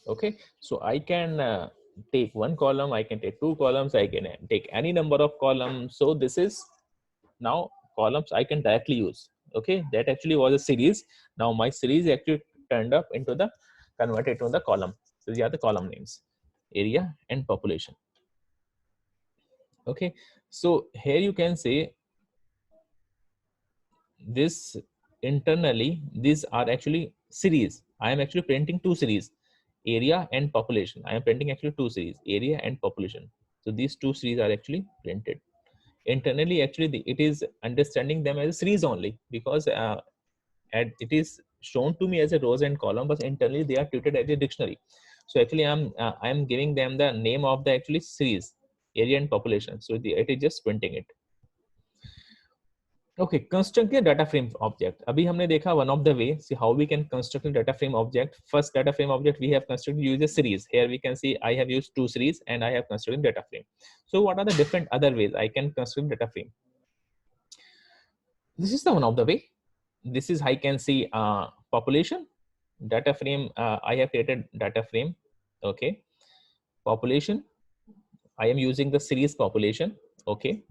Okay, so I can take one column, I can take two columns, I can take any number of columns. So this is now columns I can directly use. Okay, that actually was a series. Now my series actually turned up into the converted to the column. So these are the column names, area and population. Okay, so here you can say this internally, these are actually series. I am actually printing two series, area and population. I am printing actually two series, area and population. So these two series are actually printed internally. Actually it is understanding them as a series only, because it is shown to me as a rows and column, but internally they are treated as a dictionary. So actually I'm giving them the name of the actually series, area and population. So it is just printing it. Okay, construct a data frame object. अभी हमने देखा one of the way, see how we can construct a data frame object. First data frame object we have constructed use a series. Here we can see I have used two series and I have constructed data frame. So what are the different other ways I can construct data frame? This is the one of the way. This is I can see population data frame. I have created data frame. Okay, population. I am using the series population. Okay,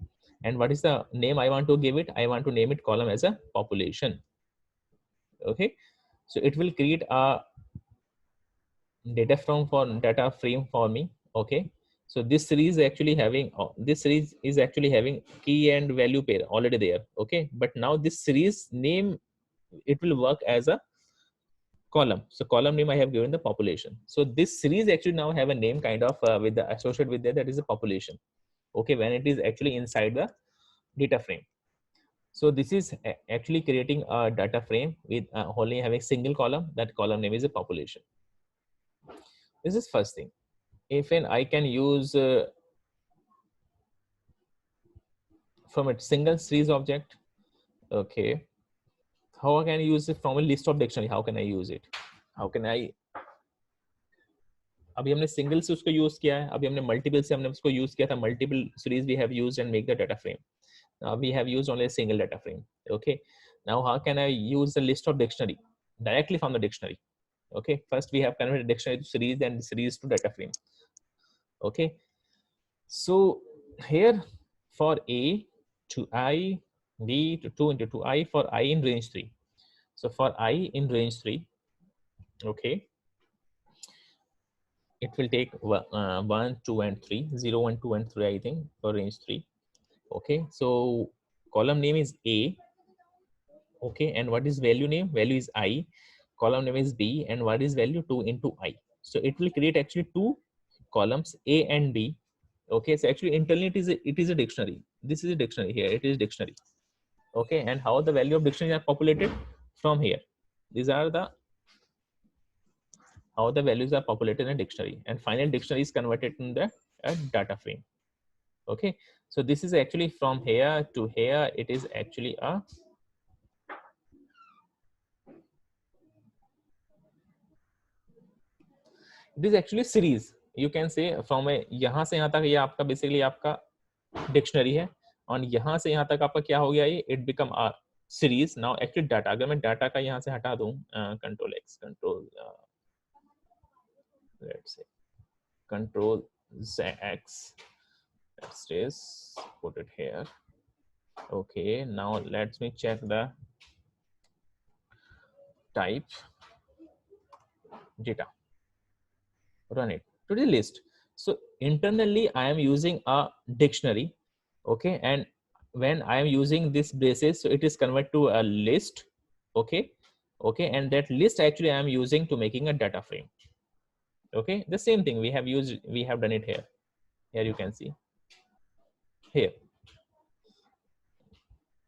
and what is the name I want to give it? I want to name it column as a population. Okay, so it will create a data frame for me. Okay, so this series actually having this series is actually having key and value pair already there. Okay, but now this series name, it will work as a column. So column name I have given the population. So this series actually now have a name kind of with the associated with that is a population. Okay, when it is actually inside the data frame. So this is actually creating a data frame with only having single column. That column name is a population. This is first thing. If I can use from a single series object. Okay, how can I use it from a list of dictionary? How can I use it? How can I अभी हमने single से उसको use किया है, अभी हमने multiple से हमने उसको यूज किया था, multiple series we have used and make the data frame. Now we have used only a single data frame. Okay, now how can I use the list of dictionary directly from the dictionary? Okay, first we have converted dictionary to series and series to data frame. Okay, so here for a to I, b to 2 into 2i, for I in range 3. So for I in range 3, okay, it will take 1, 2 and 3, 0, 1, 2 and 3, I think, for range 3. Okay, so column name is a. Okay, and what is value name? Value is I. Column name is b, and what is value? 2 into I. So it will create actually two columns, a and b. Okay, so actually internally it is a dictionary. This is a dictionary here, it is dictionary. Okay, and how the value of dictionary are populated? From here. These are the how the values are populated in a dictionary, and final dictionary is converted in the data frame. Okay, so this is actually from here to here, it is actually a it is actually series. You can say from a यहाँ से यहाँ तक ये आपका basically आपका dictionary है, और यहाँ से यहाँ तक आपका क्या हो गया, ये it become a series. Now actually data, अगर मैं data का यहाँ से हटा दूँ, control x, control let's say control x, let's just put it here. Okay, now let me check the type data, run it to the list. So internally I am using a dictionary. Okay, and when I am using this braces, so it is converted to a list. Okay, okay, and that list actually I am using to making a data frame. Okay, the same thing we have used, we have done it here. Here you can see here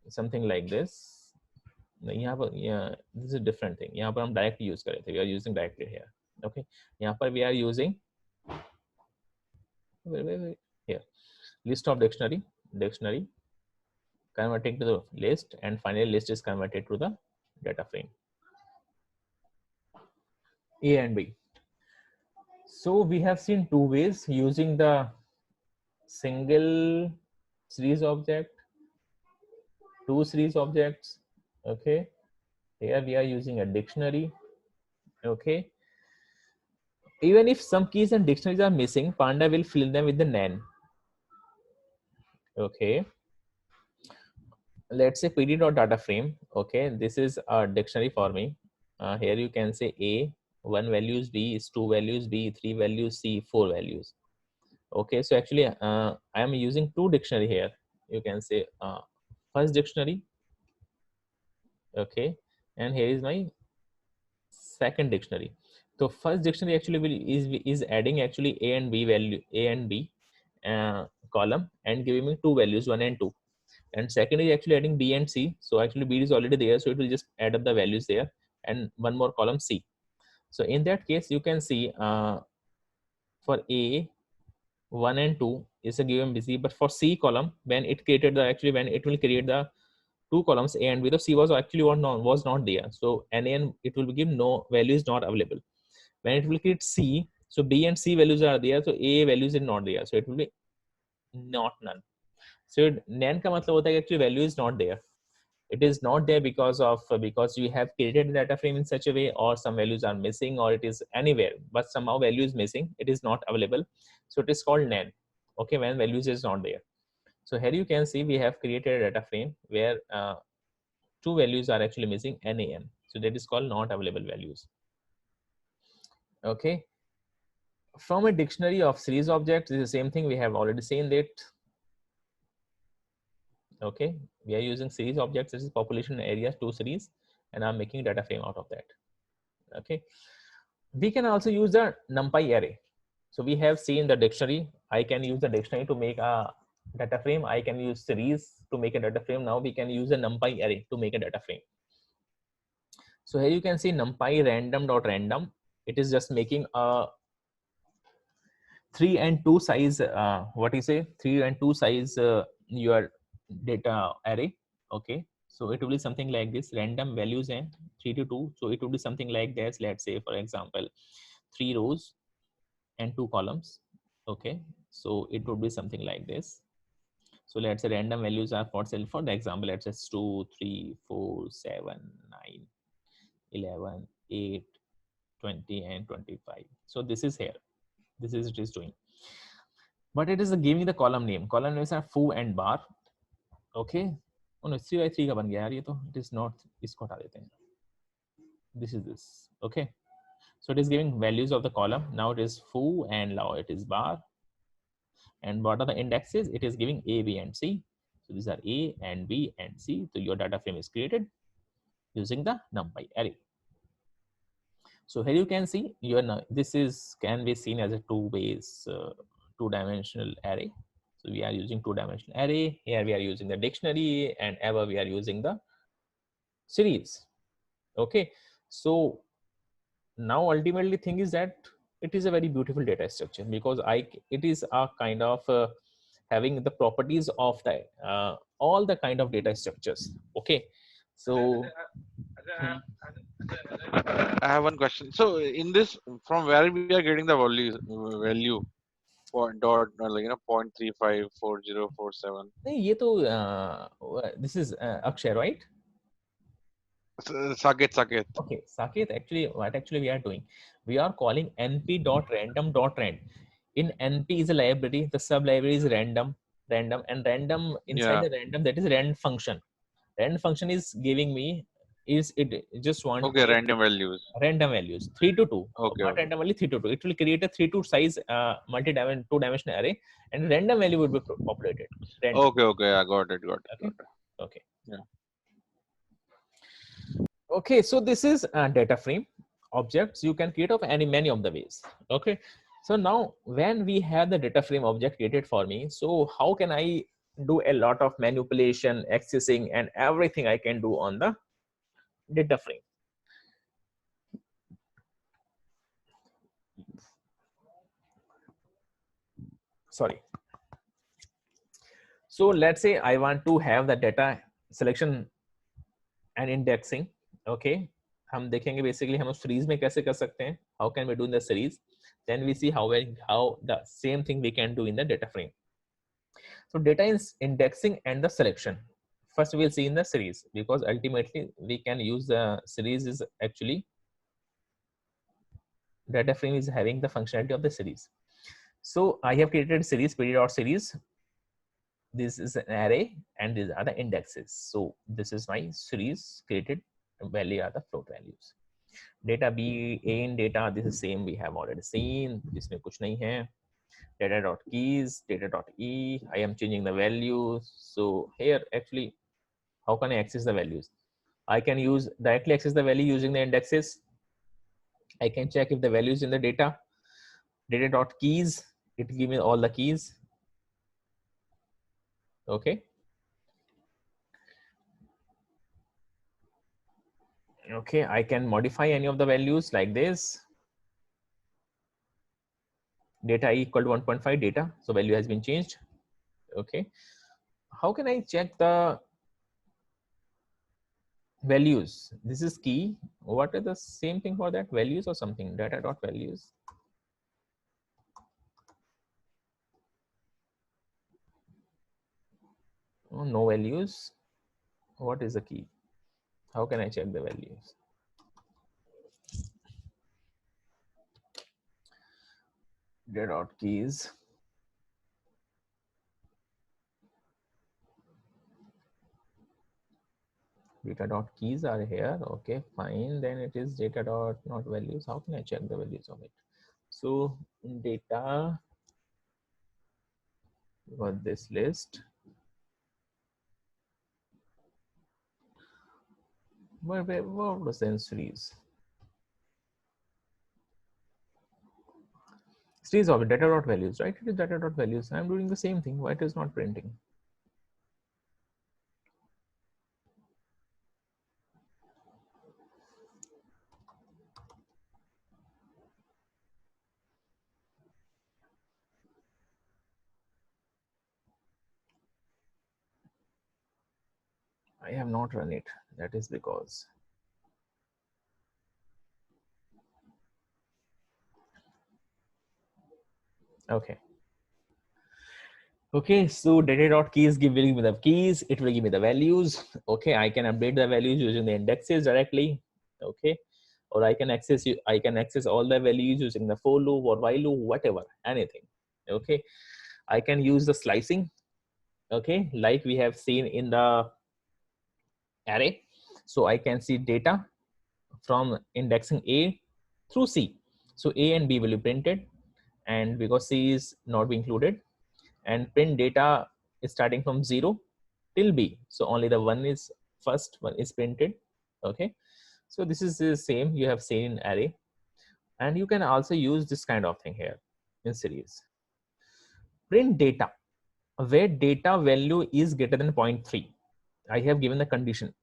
something like this. यहाँ पर, yeah, this is a different thing. यहाँ पर हम direct use कर रहे थे, we are using directly here. Okay, यहाँ पर we are using here list of dictionary, dictionary converting to the list, and finally list is converted to the data frame, A and B. So we have seen two ways using the single series object, two series objects. Okay, here we are using a dictionary. Okay, even if some keys and dictionaries are missing, Panda will fill them with the nan. Okay, let's say pd.data frame. Okay, this is a dictionary for me. Here you can say A, 1 values, B is 2 values, B 3 values, C 4 values. Okay, so actually I am using two dictionary here. You can say first dictionary. Okay, and here is my second dictionary. So first dictionary actually is adding actually A and B value, A and B column, and giving me two values, 1 and 2. And second is actually adding B and C. So actually B is already there, so it will just add up the values there, and one more column C. So in that case you can see for A, 1 and 2 is a given busy, but for C column, when it created the, actually when it will create the two columns A and B, the C was actually was not there. So NaN, it will give no value is not available. When it will create C, so B and C values are there, so A values is not there, so it will be not none. So NaN का मतलब होता है कि actually value is not there. It is not there because of because you have created the data frame in such a way, or some values are missing, or it is anywhere but somehow value is missing, it is not available, so it is called nan. Okay, when values is not there. So here you can see we have created a data frame where two values are actually missing, nan, so that is called not available values. Okay, from a dictionary of series objects is the same thing, we have already seen that. Okay, we are using series objects, this is population area 2 series, and I'm making data frame out of that. Okay, we can also use the numpy array. So we have seen the dictionary, I can use the dictionary to make a data frame, I can use series to make a data frame. Now we can use a numpy array to make a data frame. So here you can see numpy random.random, it is just making a 3 and 2 size what you say 3 and 2 size your data array. Okay, so it will be something like this, random values and 3 to 2, so it will be something like this. Let's say for example 3 rows and 2 columns. Okay, so it would be something like this. So let's say random values are for cell. For the example, let's say 2, 3, 4, 7, 9, 11, 8, 20, and 25. So this is here. This is it is doing. But it is giving the column name. Column names are foo and bar. Okay. Oh no, 3 by 3 का बन गया यार ये तो. It is not. इसको हटा देते हैं. This is this. Okay. So it is giving values of the column. Now it is foo and now it is bar. And what are the indexes? It is giving A, B, and C. So these are A and B and C. So your data frame is created using the NumPy array. So here you can see your this is can be seen as a two-dimensional array. So we are using two-dimensional array. Here we are using the dictionary, and ever we are using the series. Okay. So now ultimately thing is that it is a very beautiful data structure because it is a kind of having the properties of the all the kind of data structures. Okay. So I have one question. So in this, from where we are getting the value point dot like 0.354047. नहीं ये तो this is Akshay, right? Saket. Okay, Saket, actually what actually we are doing, we are calling np.random.rand. In np is a library, the sub library is random, and random inside Yeah. the random, that is rand function. Rand function is giving me is it just want Okay, random values. Random values 3 to 2. Okay. Not randomly 3 to 2. It will create a 3 to size multi-dimensional two-dimensional array, and random value would be populated. Random. Okay. I got it. Okay. Okay. Yeah. Okay. So this is a data frame objects you can create of many of the ways. Okay. So now when we have the data frame object created for me, so how can I do a lot of manipulation, accessing, and everything I can do on the data frame? Sorry. So let's say I want to have the data selection and indexing. Okay, हम देखेंगे basically हम उस series में कैसे कर सकते हैं. How can we do in the series? Then we see how the same thing we can do in the data frame. So data is indexing and the selection. First we'll see in the series because ultimately we can use the series is actually data frame is having the functionality of the series. So I have created series period.series. This is an array and these are the indexes. So this is my series created value are the float values. Data B in data, this is same we have already seen. इसमें कुछ नहीं है. Data dot keys, data dot e. I am changing the values. So here actually, how can I access the values? I can use directly access the value using the indexes. I can check if the values in the data. Data dot keys, it give me all the keys. Okay. Okay, I can modify any of the values like this. Data equal to 1.5 data, so value has been changed. Okay, how can I check the values? This is key. What is the same thing for that? Values or something? Data dot values. Oh, no values. What is the key? How can I check the values? Data dot keys. Data dot keys are here. Okay, fine. Then it is data dot not values. How can I check the values of it? So in data, got this list. What was the series? Series of data dot values, right? It is data dot values. I'm doing the same thing. Why it is not printing? I have not run it. That is because Okay. Okay, so data.keys will give me the keys, it will give me the values. Okay, I can update the values using the indexes directly. Okay, or I can access all the values using the for loop or while loop, whatever, anything. Okay, I can use the slicing. Okay, like we have seen in the array. So I can see data from indexing A through C. So A and B will be printed, and because C is not be included, and print data is starting from 0 till B. So only the one is first one is printed. Okay, so this is the same you have seen in array, and you can also use this kind of thing here in series. Print data where data value is greater than 0.3. I have given the condition,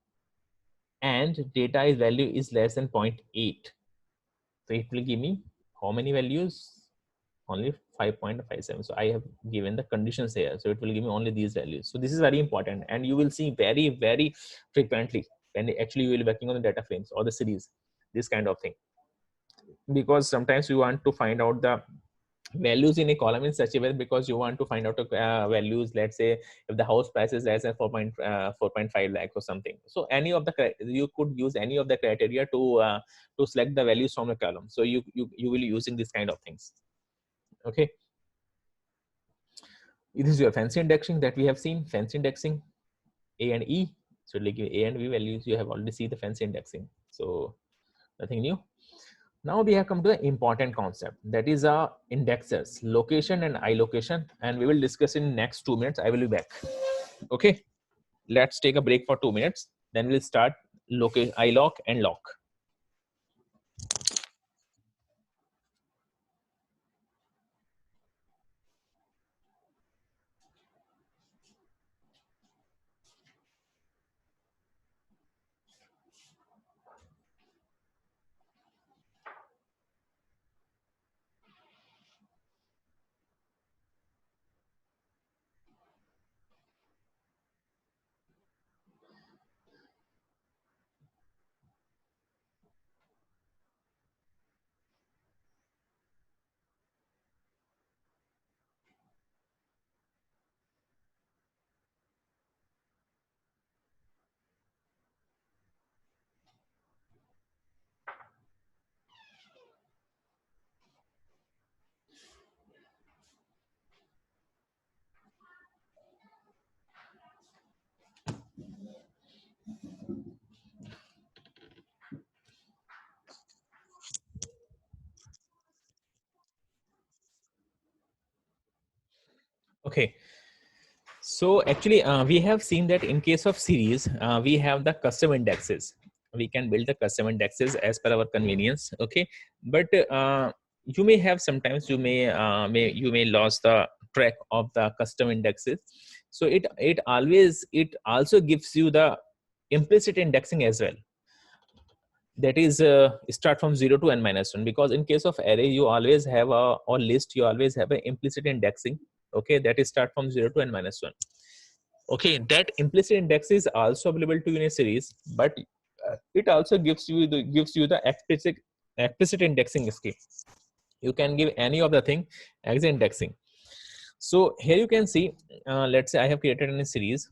and data is value is less than 0.8. So it will give me how many values? Only 5.57. So I have given the conditions here, so it will give me only these values. So this is very important, and you will see very frequently when actually you will be working on the data frames or the series, this kind of thing, because sometimes you want to find out the values in a column in such a way, because you want to find out values. Let's say if the house price is less than 4.5 lakhs or something, so any of the you could use any of the criteria to select the values from a column. So you will be using this kind of things. Okay, this is your fancy indexing that we have seen. Fancy indexing A and E, so like A and B values, you have already seen the fancy indexing, so nothing new. Now we have come to the important concept, that is indexers, location and iLocation, and we will discuss in next 2 minutes. I will be back. Okay, let's take a break for 2 minutes, then we'll start iLock and lock. Okay, so actually we have seen that in case of series, we have the custom indexes. We can build the custom indexes as per our convenience. Okay, but you may have sometimes you may lose the track of the custom indexes. So it also gives you the implicit indexing as well, that is start from 0 to n minus 1, because in case of array you always have a, or list you always have an implicit indexing. Okay, that is start from 0 to n minus 1. Okay, that implicit index is also available to you in a series, but it also gives you the explicit indexing scheme. You can give any of the thing as indexing. So here you can see, let's say I have created in a series.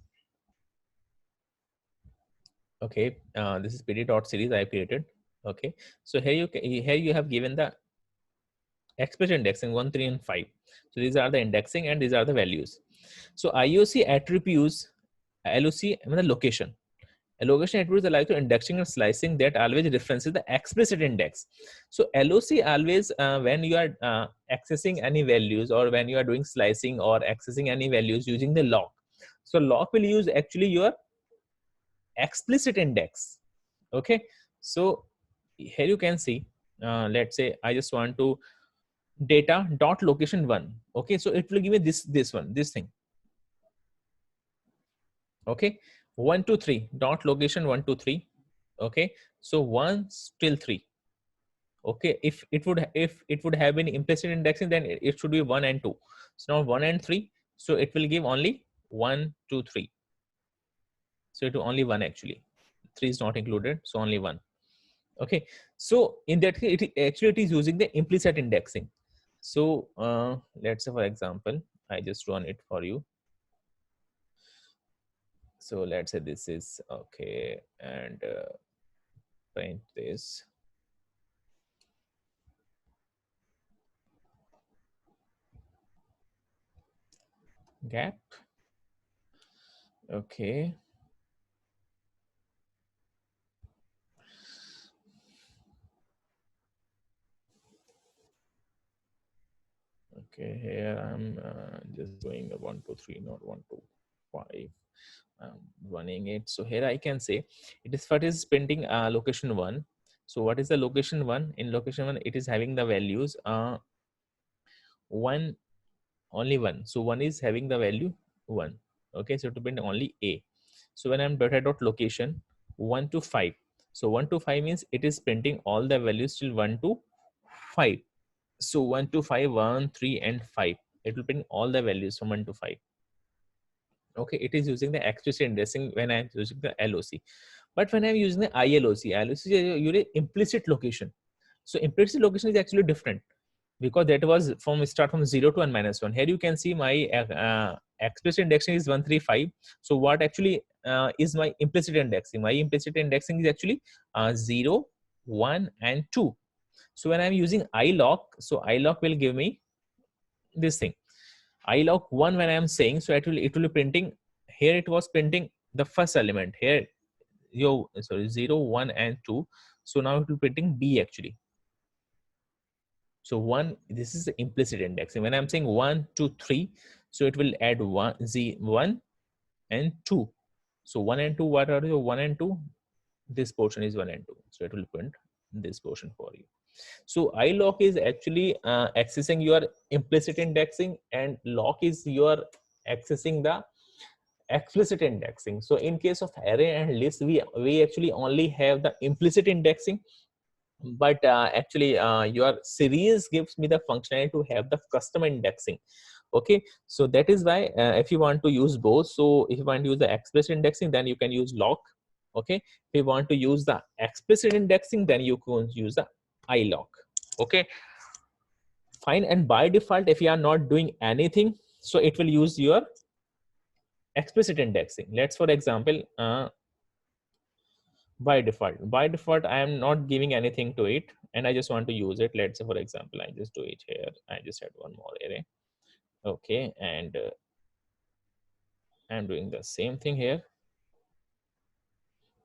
Okay, this is pd.series I have created. Okay, so here you have given the explicit indexing 1, 3, and 5. So these are the indexing and these are the values. So IOC attributes LOC and the location. Allocation attributes allow to indexing and slicing that always references the explicit index. So LOC always when you are accessing any values, or when you are doing slicing or accessing any values using the lock. So lock will use actually your explicit index. Okay, so here you can see, let's say I just want to data dot location 1. Okay, so it will give me this thing. Okay, 1 to 3 dot location 1 to 3. Okay, so 1 till 3. Okay, if it would have been implicit indexing, then it should be 1 and 2. So now 1 and 3, so it will give only 1, 2, 3. So it will only 1 actually. 3 is not included, so only 1. Okay, so in that case, it is using the implicit indexing. So let's say, for example, I just run it for you. So let's say this is okay, and print this. Gap. Okay. Okay, here I'm just doing a 1 2 3, not 1 2 5. I'm running it. So here I can say it is what is printing location 1. So what is the location 1? In location 1, it is having the values 1, only 1. So 1 is having the value 1. Okay, so to print only A. So when I'm dot location 1 to 5. So 1 to 5 means it is printing all the values till 1 to 5. So 1 to 5, 1, 3, and 5. It will print all the values from 1 to 5. Okay, it is using the explicit indexing when I'm using the LOC. But when I'm using the ILOC, ILOC is your implicit location. So implicit location is actually different, because that was from start from 0 to n minus 1. Here you can see my explicit indexing is 135. So what actually is my implicit indexing? My implicit indexing is actually 0, 1, and 2. So when I'm using iloc, so iloc will give me this thing. iloc 1 when I am saying, so it will be printing. Here it was printing the first element. Here, 0, 1, and 2. So now it will printing B actually. So 1, this is the implicit indexing. When I'm saying 1, 2, 3, so it will add 1 and 2. So 1 and 2, what are the 1 and 2? This portion is 1 and 2. So it will print this portion for you. So iloc is actually accessing your implicit indexing, and loc is your accessing the explicit indexing. So in case of array and list, we actually only have the implicit indexing, but actually your series gives me the functionality to have the custom indexing. Okay, so that is why if you want to use both, so if you want to use the explicit indexing, then you can use loc. Okay, if you want to use the explicit indexing, then you can use the iloc. Okay, fine. And by default, if you are not doing anything, so it will use your explicit indexing. Let's, for example, by default I am not giving anything to it, and I just want to use it. Let's say, for example, I just do it here. I just add one more array. Okay, and I'm doing the same thing here.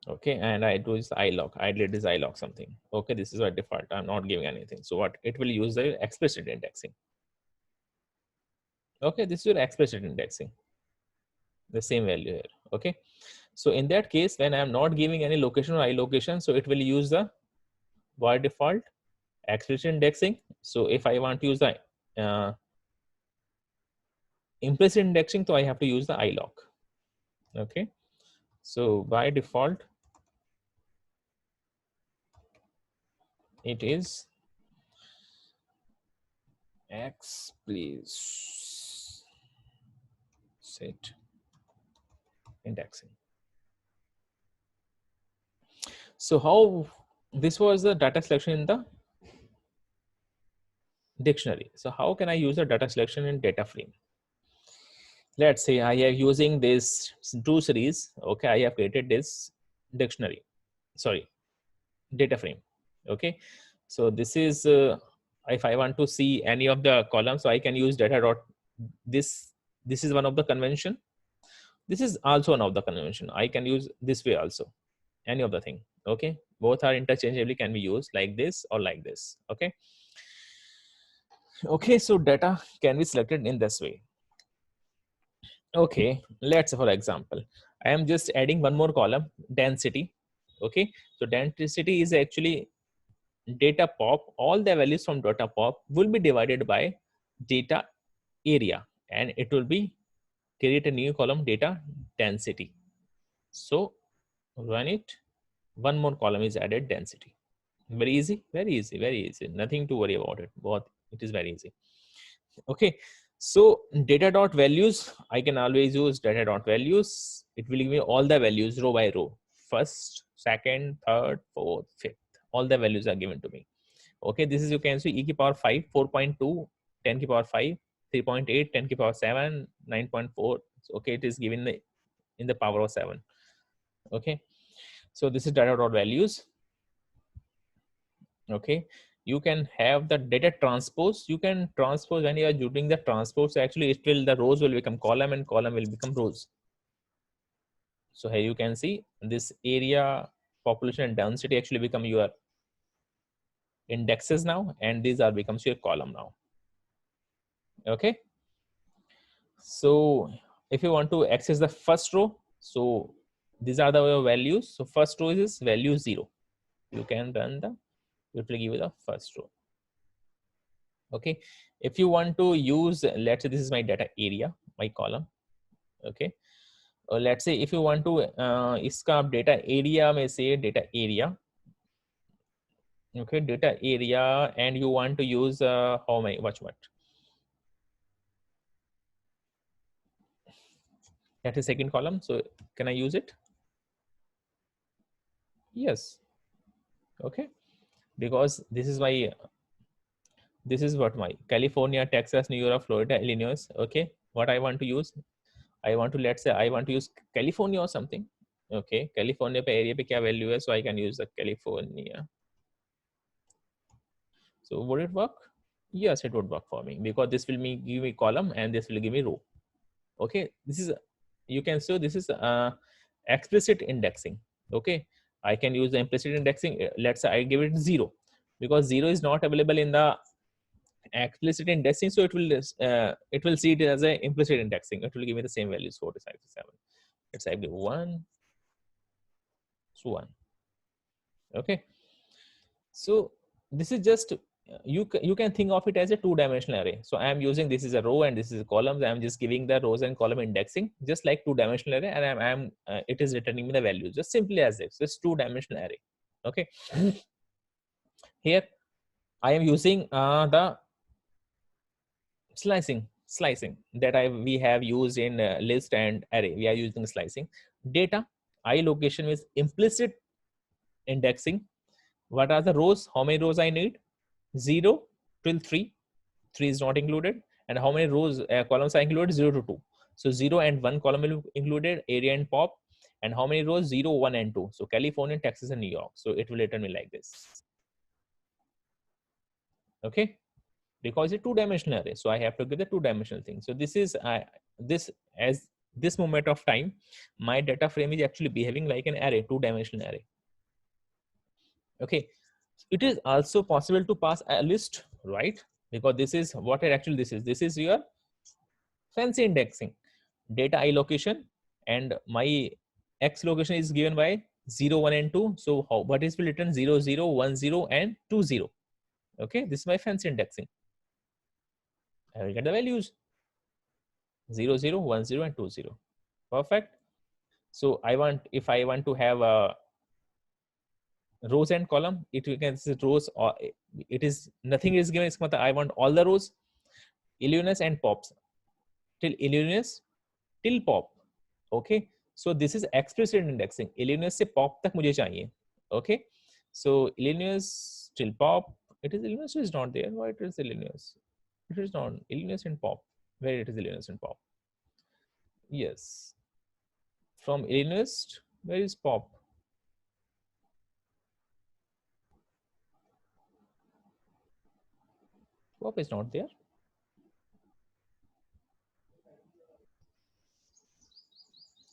Okay, and I do is iloc. I did is iloc something. Okay, this is by default. I'm not giving anything. So what it will use the explicit indexing. Okay, this is your explicit indexing, the same value here. Okay, so in that case, when I'm not giving any location or iLocation, so it will use the by default explicit indexing. So if I want to use the implicit indexing, so I have to use the iloc. Okay, so by default it is explicit indexing. So how this was the data selection in the dictionary. So how can I use the data selection in data frame? Let's say I am using this do series. Okay, I have created this dictionary, sorry, data frame. Okay, so this is if I want to see any of the columns, so I can use data dot this. This is one of the convention. This is also one of the convention. I can use this way also, any of the thing. Okay, both are interchangeably can be used like this or like this. Okay, okay, so data can be selected in this way. Okay, let's say, for example, I am just adding one more column, density. Okay, so density is actually data pop. All the values from data pop will be divided by data area, and it will be create a new column, data density. So run it, one more column is added, density. Very easy, very easy, very easy, nothing to worry about it. But it is very easy. Okay, so data dot values, I can always use data dot values. It will give me all the values row by row, first, second, third, fourth, fifth. All the values are given to me. Okay, this is, you can see, e to the power 5 4.2 10 to the power 5, 3.8, 10 to the power 7, 9.4. Okay, it is given in the power of 7. Okay, so this is data dot values. Okay, you can have the data transpose. You can transpose when you are doing the transpose. Actually, it will, the rows will become column and column will become rows. So here you can see this area, population and density actually become your indexes now, and these are becomes your column now. Okay, so if you want to access the first row, so these are the values. So first row is value 0. You can run the, it will give you the first row. Okay, if you want to use, let's say this is my data area, my column. Okay, let's say if you want to इसका data area में से data area, okay, data area, and you want to use how many, what that is second column. So can I use it? Yes. Okay, because this is my, this is what my California, Texas, New York, Florida, Illinois. Okay, what I want to use, I want to, let's say I want to use California or something. Okay, California पे area पे क्या value है, so I can use the California. So would it work? Yes, it would work for me, because this will give me column and this will give me row. Okay, this is, you can, so this is explicit indexing. Okay, I can use the implicit indexing. Let's say I give it 0, because 0 is not available in the explicit indexing, so it will see it as a implicit indexing. It will give me the same values, 4 to 5 to 7. Let's say I give 1, so 1. Okay, so this is just, you can think of it as a 2-dimensional array. So I am using, this is a row and this is a column. I am just giving the rows and column indexing just like 2-dimensional array, and I am it is returning me the values just simply as this. So it's 2-dimensional array. Okay, here I am using the slicing that we have used in list and array. We are using slicing. Data I location with implicit indexing. What are the rows? How many rows I need? 0 till 3. 3 is not included. And how many rows, columns are included? 0 to 2. So 0 and 1 column will be included, area and pop. And how many rows? 0, 1 and 2. So California, Texas and New York. So it will return me like this. Okay, because it's 2-dimensional array, so I have to give the 2-dimensional thing. So this is this, as this moment of time, my data frame is actually behaving like an array, 2-dimensional array. Okay, it is also possible to pass a list, right? Because this is what it actually, this is your fancy indexing. Data I location, and my X location is given by 0, 1 and 2. So what is will return? 0, 0, 1, 0 and 2, 0. Okay, this is my fancy indexing. I will get the values 0, 0, 1, 0 and 2, 0. Perfect. So I want, if I want to have a rows and column, it can see rows, or it is nothing is given. I want all the rows, Illinois and pops, till Illinois till pop. Okay, so this is explicit indexing. Illinois से pop तक मुझे चाहिए. Okay, so Illinois till pop. It is Illinois is not there. Why it is Illinois? It is not Illinois and pop. Where it is Illinois and pop? Yes, from Illinois, where is pop? Pop is not there.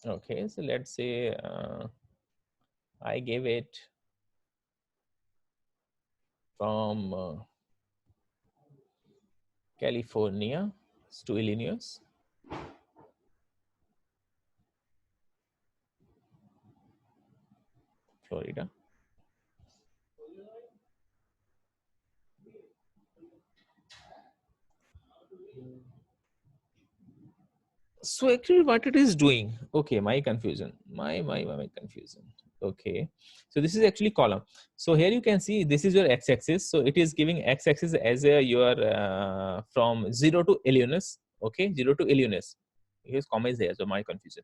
Okay, so let's say I gave it from California to Illinois. Florida. So actually what it is doing, okay, my confusion, my confusion. Okay, so this is actually column. So here you can see this is your x-axis. So it is giving x-axis as your from 0 to Illinois. Okay, 0 to Illinois. Here's comma is there, so my confusion.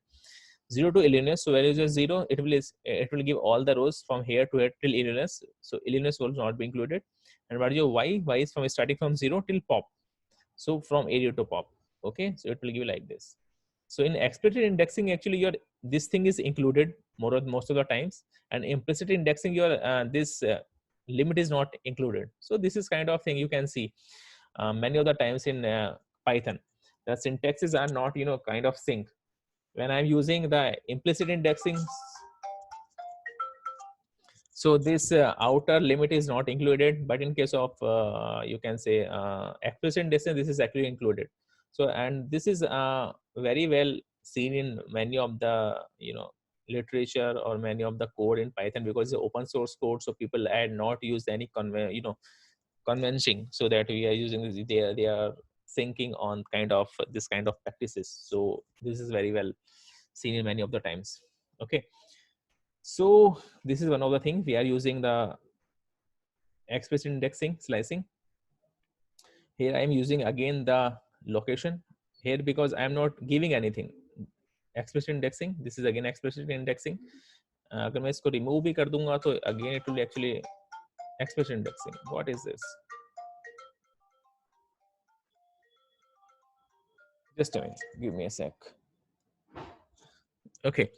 0 to Illinois. So where is your 0? It will give all the rows from here to here till Illinois. So Illinois will not be included. And what is your y? Y is from starting from 0 till pop. So from area to pop. Okay, so it will give you like this. So in explicit indexing, actually your this thing is included most of the times, and implicit indexing, your this limit is not included. So this is kind of thing you can see many of the times in Python. The syntaxes are not, you know, kind of sync. When I'm using the implicit indexing, so this outer limit is not included, but in case of you can say explicit indexing, this is actually included. So, and this is very well seen in many of the, you know, literature or many of the code in Python, because it's open source code, so people had not used any convention, so that we are using this, they are thinking on kind of this kind of practices. So this is very well seen in many of the times. Okay, so this is one of the things we are using the explicit indexing slicing. Here I am using again the location here, because I am not giving anything. Explicit indexing, this is again explicit indexing. अगर मैं इसको remove भी कर दूंगा तो again it will actually explicit indexing. What is this? Just a minute, give me a sec. Okay,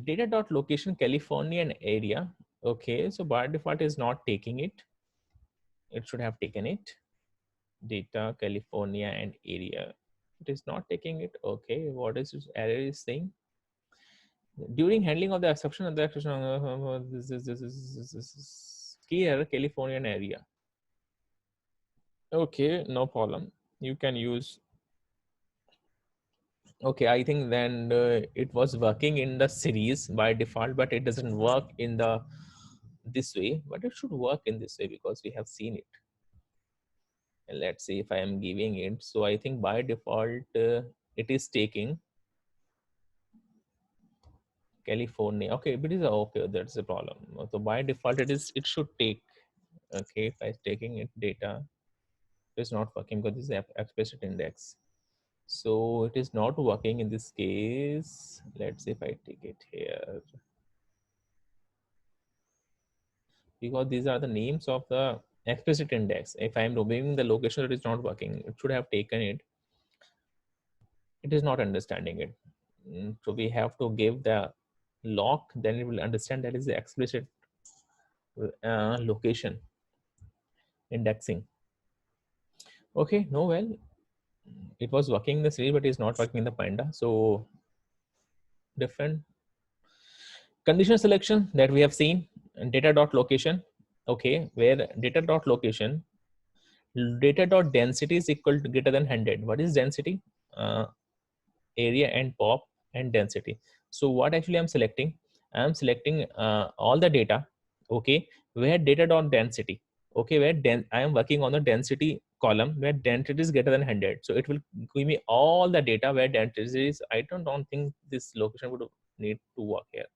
data dot location California and area. Okay, so by default is not taking it. It should have taken it. Data California and area. It is not taking it. Okay, what is this error is saying? During handling of the exception of the exception, this key error California and area. Okay, no problem. You can use. Okay, I think then it was working in the series by default, but it doesn't work in the this way. But it should work in this way because we have seen it. And let's see if I am giving it. So I think by default it is taking California. Okay, but it is okay. That's the problem. So by default it should take. Okay, if I'm taking it data, it's not working because this is explicit index. So it is not working in this case. Let's see if I take it here, because these are the names of the explicit index. If I'm removing the location, it is not working. It should have taken it. It is not understanding it. So we have to give the lock, then it will understand that is the explicit location indexing. Okay, no, well, it was working in the series, but it's not working in the Panda. So different condition selection that we have seen, data dot location. Okay, where data dot location, data dot density is equal to greater than 100. What is density? Area and pop and density. So what actually I'm selecting? I'm selecting all the data. Okay, where data dot density. Okay, where I am working on the density column where density is greater than 100. So it will give me all the data where density is. I don't think this location would need to work here.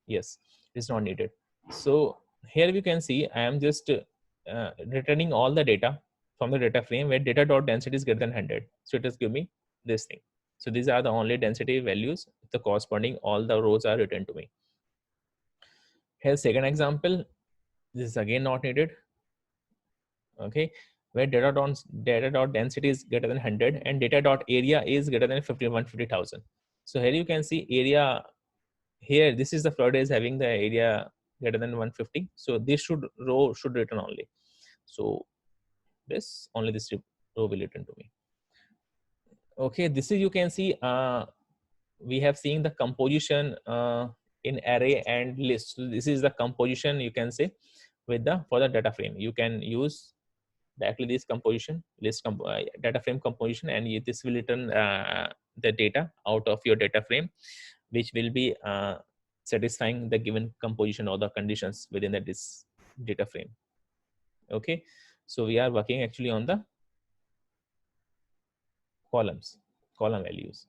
Yes, it's not needed. So here we can see I am just returning all the data from the data frame where data dot density is greater than 100. So it just give me this thing. So these are the only density values. The corresponding all the rows are written to me. Here's second example. This is again not needed. Okay, where data dot density is greater than 100 and data dot area is greater than 150,000. So here you can see area. Here this is the Florida is having the area greater than 150. So this row should return only. So this only this row will return to me. Okay, this is you can see we have seen the composition in array and list. So this is the composition you can say with the for the data frame. You can use directly this composition list data frame composition, and this will return the data out of your data frame, which will be satisfying the given composition or the conditions within this data frame. Okay, so we are working actually on the column values,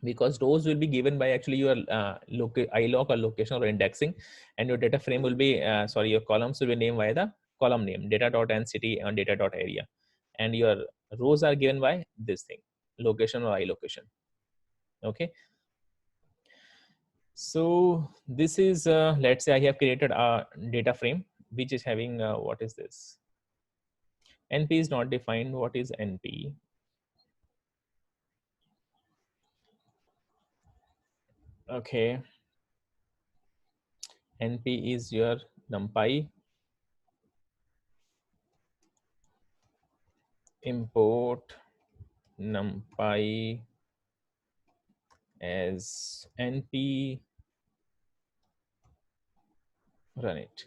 because those will be given by actually your iloc or location or indexing, and your data frame will be your columns will be named by the column name, data dot density and data dot area, and your rows are given by this thing, location or ilocation. Okay, so this is let's say I have created a data frame which is having what is this, NP is not defined. What is NP? Okay, NP is your NumPy. Import NumPy as NP, run it.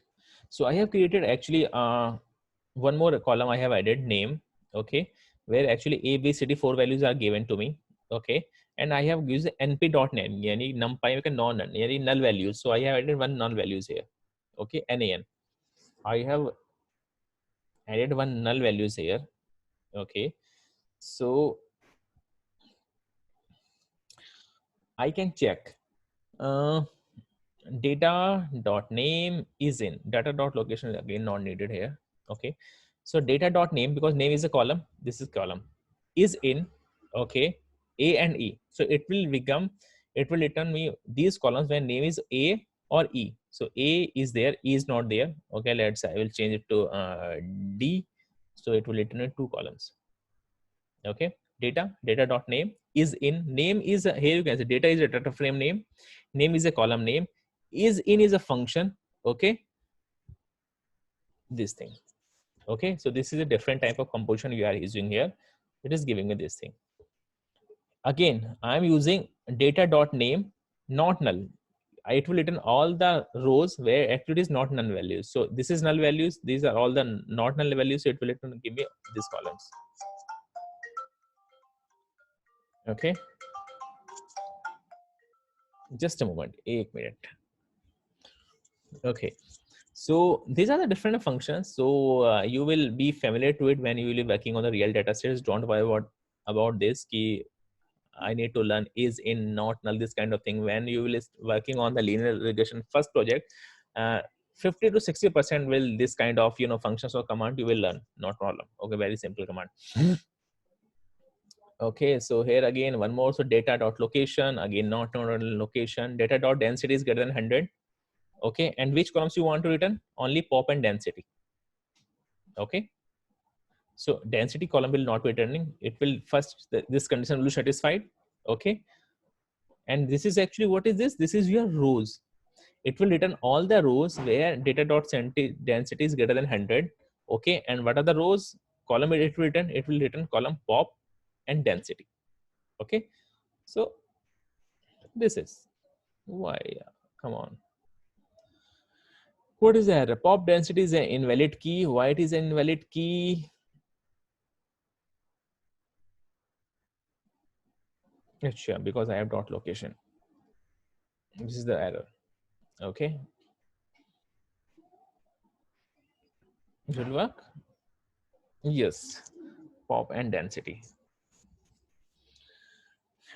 So I have created actually one more column I have added, name. Okay, where actually A, B, C, D 4 values are given to me. Okay, and I have used np.name, yani numpy का non yani null values. So I have added one null values here. Okay, nan. I have added one null values here. Okay, so I can check. Data dot name is in, data dot location is again not needed here. Okay, so data dot name, because name is a column, this is column, is in. Okay, A and E, so it will become, it will return me these columns when name is A or E. So A is there, E is not there. Okay, let's say I will change it to D, so it will return in two columns. Okay, data dot name is in, name is here you can say data is a data frame name is a column name, is in is a function. Okay, this thing. Okay, so this is a different type of composition you are using here. It is giving me this thing. Again, I am using data dot name, not null. It will return all the rows where actually is not null values. So this is null values, these are all the not null values, so it will return, give me these columns. Okay, just a moment, 1 minute. Okay, so these are the different functions. So you will be familiar to it when you will be working on the real data sets. Don't worry about this key. I need to learn is in, not null, this kind of thing. When you will working on the linear regression first project, 50 to 60% will this kind of functions or command you will learn, not problem. Okay, very simple command. Okay, so here again one more. So data dot location, again not location. Data dot density is greater than 100. Okay, and which columns you want to return? Only pop and density. Okay, so density column will not be returning. It will first, this condition will be satisfied. Okay, and this is actually, what is this? This is your rows. It will return all the rows where data dot density is greater than 100. Okay, and what are the rows? Column it will return, it will return column pop and density. Okay, so this is why, come on. What is the error? Pop density is an invalid key. Why it is an invalid key? Sure, because I have dot location. This is the error. Okay, it will work. Yes, pop and density.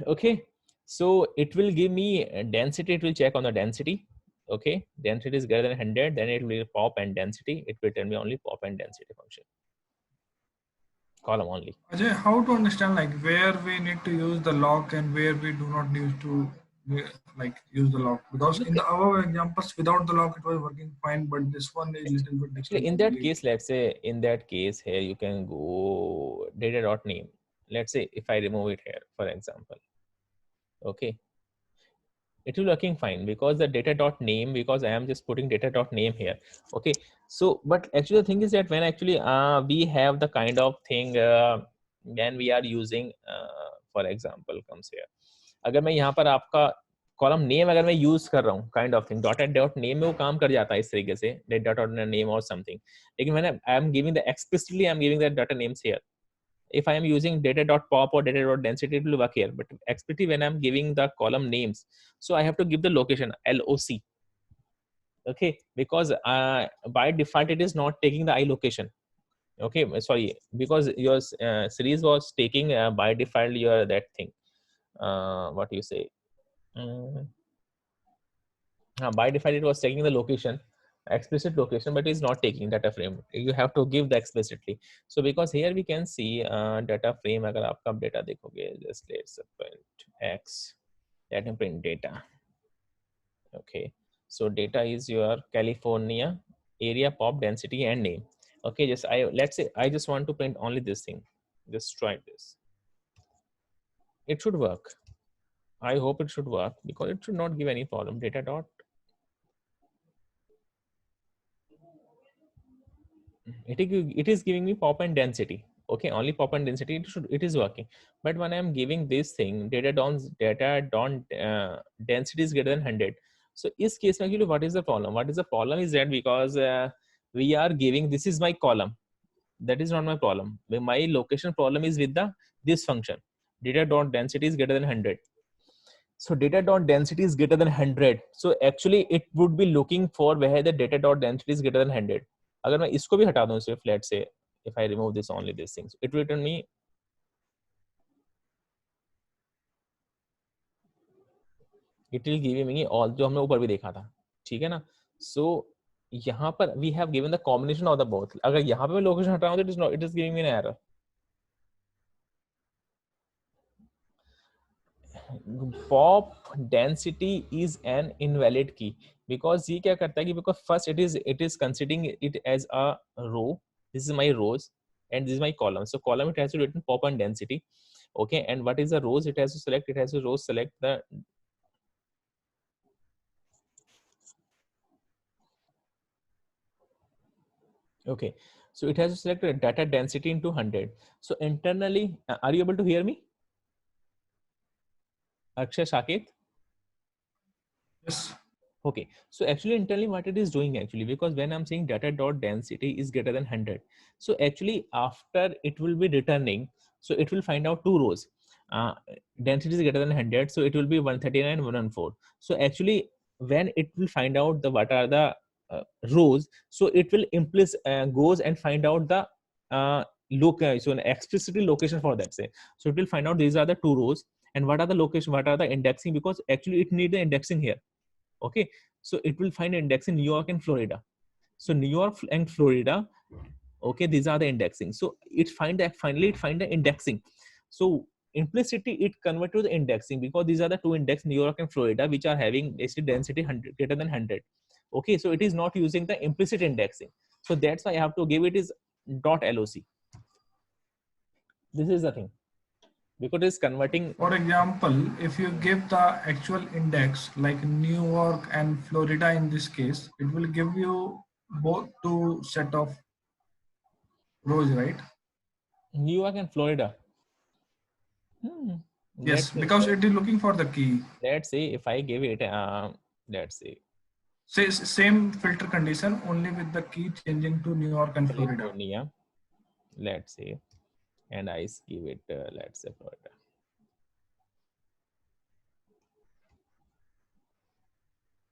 Okay, so it will give me density. It will check on the density. Okay, density is greater than 100, then it will pop and density. It will tell me only pop and density function. Column only. Ajay, how to understand like where we need to use the lock and where we do not need to like use the lock? Because in the our examples without the lock it was working fine, but this one is little bit Actually, different. in I that believe. case, let's say in that case here you can go data dot name. Let's say if I remove it here, for example. Okay, it will working fine because the data dot name, because I am just putting data dot name here. Okay, so but actually the thing is that when actually we have the kind of thing when we are using for example comes here, अगर मैं यहाँ पर आपका column name अगर मैं use कर रहा हूँ kind of thing, dot at dot name में वो काम कर जाता है इस तरीके से, डेटा डॉट नेम और समथिंग, लेकिन मैंने I am giving the explicitly I am giving the data names here. If I am using data.pop or data.density, it will work here. But explicitly when I'm giving the column names, so I have to give the location LOC. Okay, because by default it is not taking the I location. Okay, sorry, because your series was taking by default your that thing. What you say? Mm, by default it was taking the location, explicit location, but it's not taking data frame. You have to give the explicitly. So because here we can see data frame, agar aapka data dekhoge, just let's print x, let me print data. Okay, so data is your California area, pop density and name. Okay, let's say I just want to print only this thing. Just try this. It should work. I hope it should work because it should not give any problem. Data dot. It is giving me pop and density. Okay, only pop and density. It is working. But when I'm giving this thing, density is greater than 100. So is case actually what is the problem? What is the problem is that because we are giving, this is my column. That is not my problem. My location problem is with the this function. Data dot density is greater than 100. So data dot density is greater than 100. So actually it would be looking for where the data dot density is greater than 100. अगर मैं इसको भी हटा दूं सिर्फ, let's say if I remove this only these things, it will return me, it will give me all जो हमने ऊपर भी देखा था, ठीक है ना. So यहाँ पर we have given the combination of the both. अगर यहाँ पे मैं लोकेशन हटाऊं तो it is giving me an error. Pop density is an invalid key because ये क्या करता है कि because first it is considering it as a row. This is my rows and this is my column. So column it has to written pop and density. Okay, and what is the rows? It has to select. It has to rows select the. Okay, so it has to select the data density into 100. So internally, are you able to hear me? Akshay, Shakit? Yes. Okay, so actually internally what it is doing actually, because when I'm saying data dot density is greater than 100, so actually after it will be returning, so it will find out two rows. uh, Density is greater than 100, so it will be 139 114. So actually when it will find out the what are the rows, so it will goes and find out the so an explicitly location for that, say. So it will find out these are the two rows and what are the location, what are the indexing, because actually it need the indexing here. Okay, so it will find index in New York and Florida. So New York and Florida, okay, these are the indexing. So it find that finally it find the indexing. So implicitly it convert to the indexing because these are the two index, New York and Florida, which are having basically density 100 greater than 100. Okay, so it is not using the implicit indexing. So that's why I have to give it is dot loc. This is the thing, because it's converting. For example, if you give the actual index like New York and Florida in this case, it will give you both two set of rows, right? New York and Florida. Yes, because it is looking for the key. Let's say if I give it, let's say Same filter condition, only with the key changing to New York and Florida. California, let's say, and I give it, let's say Florida.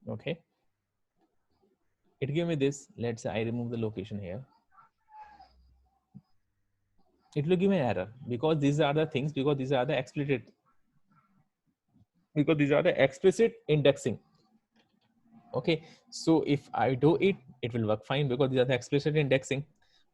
Okay, it gave me this. Let's say I remove the location here. It will give me an error because these are the things, because these are the explicit indexing. Okay, so if I do it, it will work fine because these are the explicit indexing.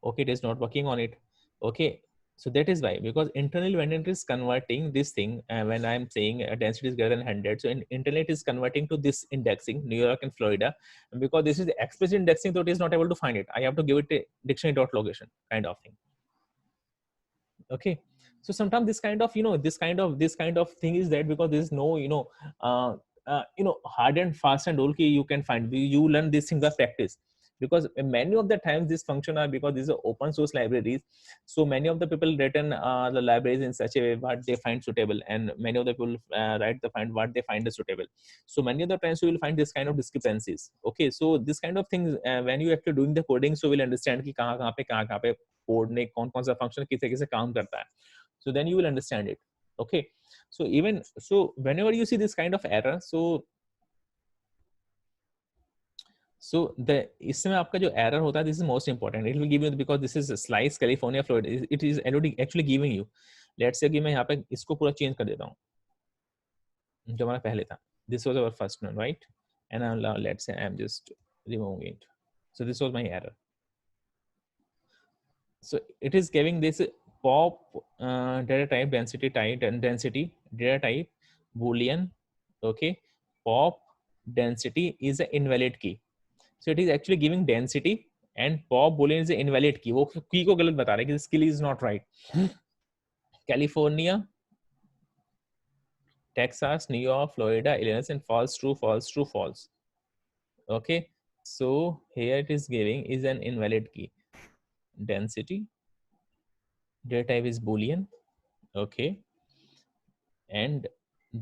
Okay, it is not working on it. Okay, so that is why, because internally when it is converting this thing, when I'm saying a density is greater than 100, so internet is converting to this indexing New York and Florida, and because this is the explicit indexing, so it is not able to find it. I have to give it a dictionary dot location kind of thing. Okay, so sometimes this kind of this kind of thing is that because there is no hard and fast and rule key you can find. You learn these things by practice, because many of the times this function are, because these are open source libraries, so many of the people written the libraries in such a way what they find suitable, and many of the people write the find what they find is suitable. So many of the times you will find this kind of discrepancies. Okay, so this kind of things when you actually doing the coding, so we'll understand कि कहाँ पे code ने कौन कौन सा function किस तरीके से काम करता है. So then you will understand it. Okay, so even so whenever you see this kind of error, so the इसमें आपका जो error होता है, this is most important. It will give you, because this is slice California Florida, it is actually giving you. Let's say कि मैं यहाँ पे इसको पूरा change कर देता हूँ जो हमारा पहले था. This was our first one, right? And now let's say I'm just removing it. So this was my error. So it is giving this pop data type density data type boolean. Okay, pop density is an invalid key. So it is actually giving density and pop boolean is an invalid key. वो key को गलत बता रहा है कि this key is not right. California, Texas, New York, Florida, Illinois, and false, true, false, true, false. Okay, so here it is giving is an invalid key. Density, data type is boolean. Okay, and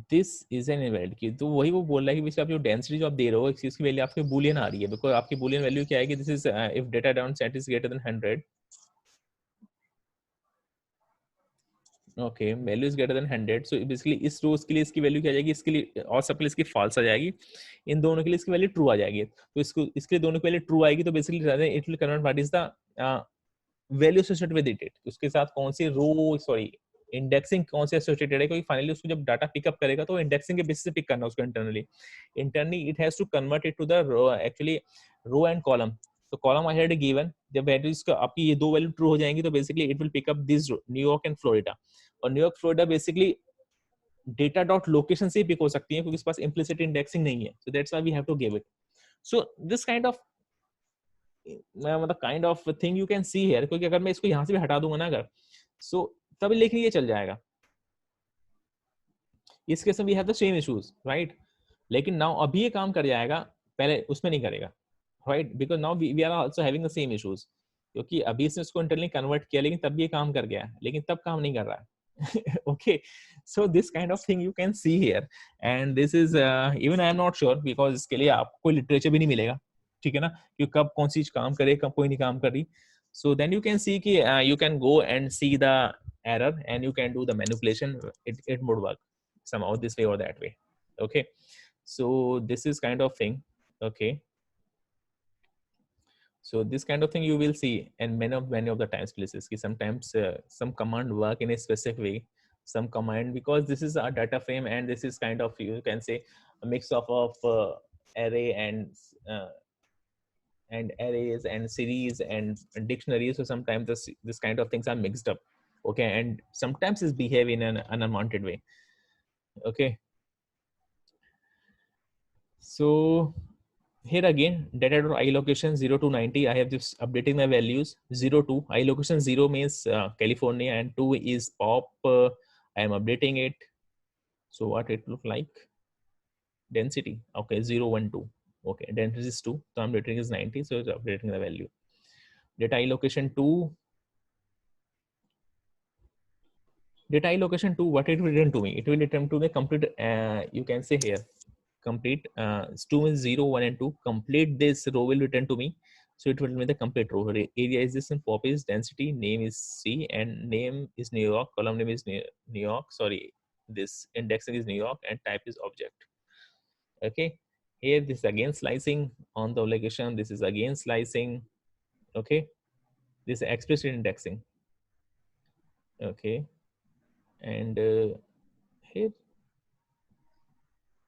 this is an invalid key. तो वही वो बोल रहा है कि आप जो density जो आप दे रहे हो इस चीज की वैल्यू आपकी बूलियन आ रही है, बिकॉज आपकी बूलियन वैल्यू क्या है कि this is if data down set is greater than 100. Okay, value is greater than 100. So basically इस रोज के लिए इसकी वैल्यू क्या आ जाएगी, इसके लिए और सब के लिए इसकी फॉल्स आ जाएगी, इन दोनों के लिए इसकी वैल्यू ट्रू आ जाएगी. तो इसको इसके लिए दोनों की वैल्यू ट्रू आएगी तो basically it will convert what is the value associated with it. उसके साथ कौन सी रो, सॉरी इंडेक्सिंग कौन से एसोसिएटेड है, क्योंकि फाइनली उसको जब डाटा पिकअप करेगा तो इंडेक्सिंग के बेसिस पे पिक करना उसको internally it has to convert it to the row, actually row and column. तो कॉलम आई हैड गिवन, जब वैल्यूज का आपकी ये दो वैल्यू ट्रू हो जाएंगी तो basically it will pick up this New York and Florida. और New York Florida basically data dot location से पिक हो सकती है क्योंकि इसके पास इम्प्लिसिट इंडेक्सिंग नहीं है. So that's why we have to give it. So this kind of मतलब kind of thing you can see here, क्योंकि अगर मैं इसको यहाँ से भी हटा दूंगा ना अगर, सो तब लेकिन ये चल जाएगा. इस केस में we have the same issues, right. लेकिन नाउ अभी ये काम कर जाएगा, पहले उसमें नहीं करेगा, right, because now we are also having the same issues. क्योंकि अभी इसने उसको इंटरनली कन्वर्ट किया लेकिन तब ये काम कर गया, लेकिन तब काम नहीं कर रहा है. Okay, so this kind of thing you can see here, and this is even I am not sure because इसके लिए आपको लिटरेचर भी नहीं मिलेगा, ठीक है ना, कि कब कौन सी चीज काम करे कब कोई नहीं काम कर रही. So then you can see कि you can go and see the error and you can do the manipulation. It would work somehow this way or that way. Okay, so this is kind of thing. Okay, so this kind of thing you will see in many of the times places ki sometimes some command work in a specific way, some command, because this is a data frame and this is kind of, you can say, a mix of array and arrays and series and dictionaries. So sometimes this kind of things are mixed up. Okay, and sometimes it's behave in an unwanted way. Okay, so here again, data I location 0 to 90. I have just updating the values. 0 to I location 0 means California and 2 is pop. I am updating it. So what it look like? Density. Okay, 0, 1, 2. Okay, density is 2. So I'm updating is 90. So it's updating the value. Data I location 2. Data I location 2. What it will return to me? It will return to the complete. You can say here. Complete 2 is 0, 1 and 2. Complete this row will return to me. So it will be the complete row. Area is this and pop is density, name is C and name is New York, column name is New York, sorry, this indexing is New York and type is object. Okay, here this is again slicing on the location, this is again slicing. Okay, this is explicit indexing. Okay, and here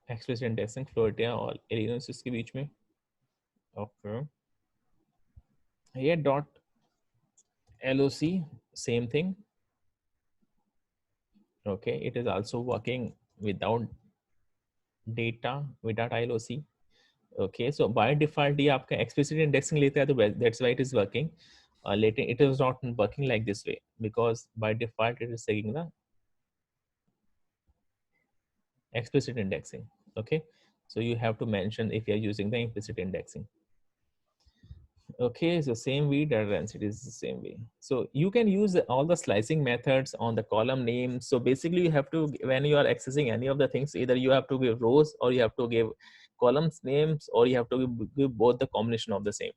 explicit indexing Florida और Illinois इसके बीच में. Okay, here dot LOC, same thing. Okay, it is also working without data, without LOC. Okay, so by default ये आपका explicit indexing लेता है, तो that's why it is working. Later it is not working like this way because by default it is taking the explicit indexing. Okay, so you have to mention if you are using the implicit indexing. Okay, so same way data density is the same way. So you can use all the slicing methods on the column name. So basically you have to, when you are accessing any of the things, either you have to give rows or you have to give columns names or you have to give both the combination of the same.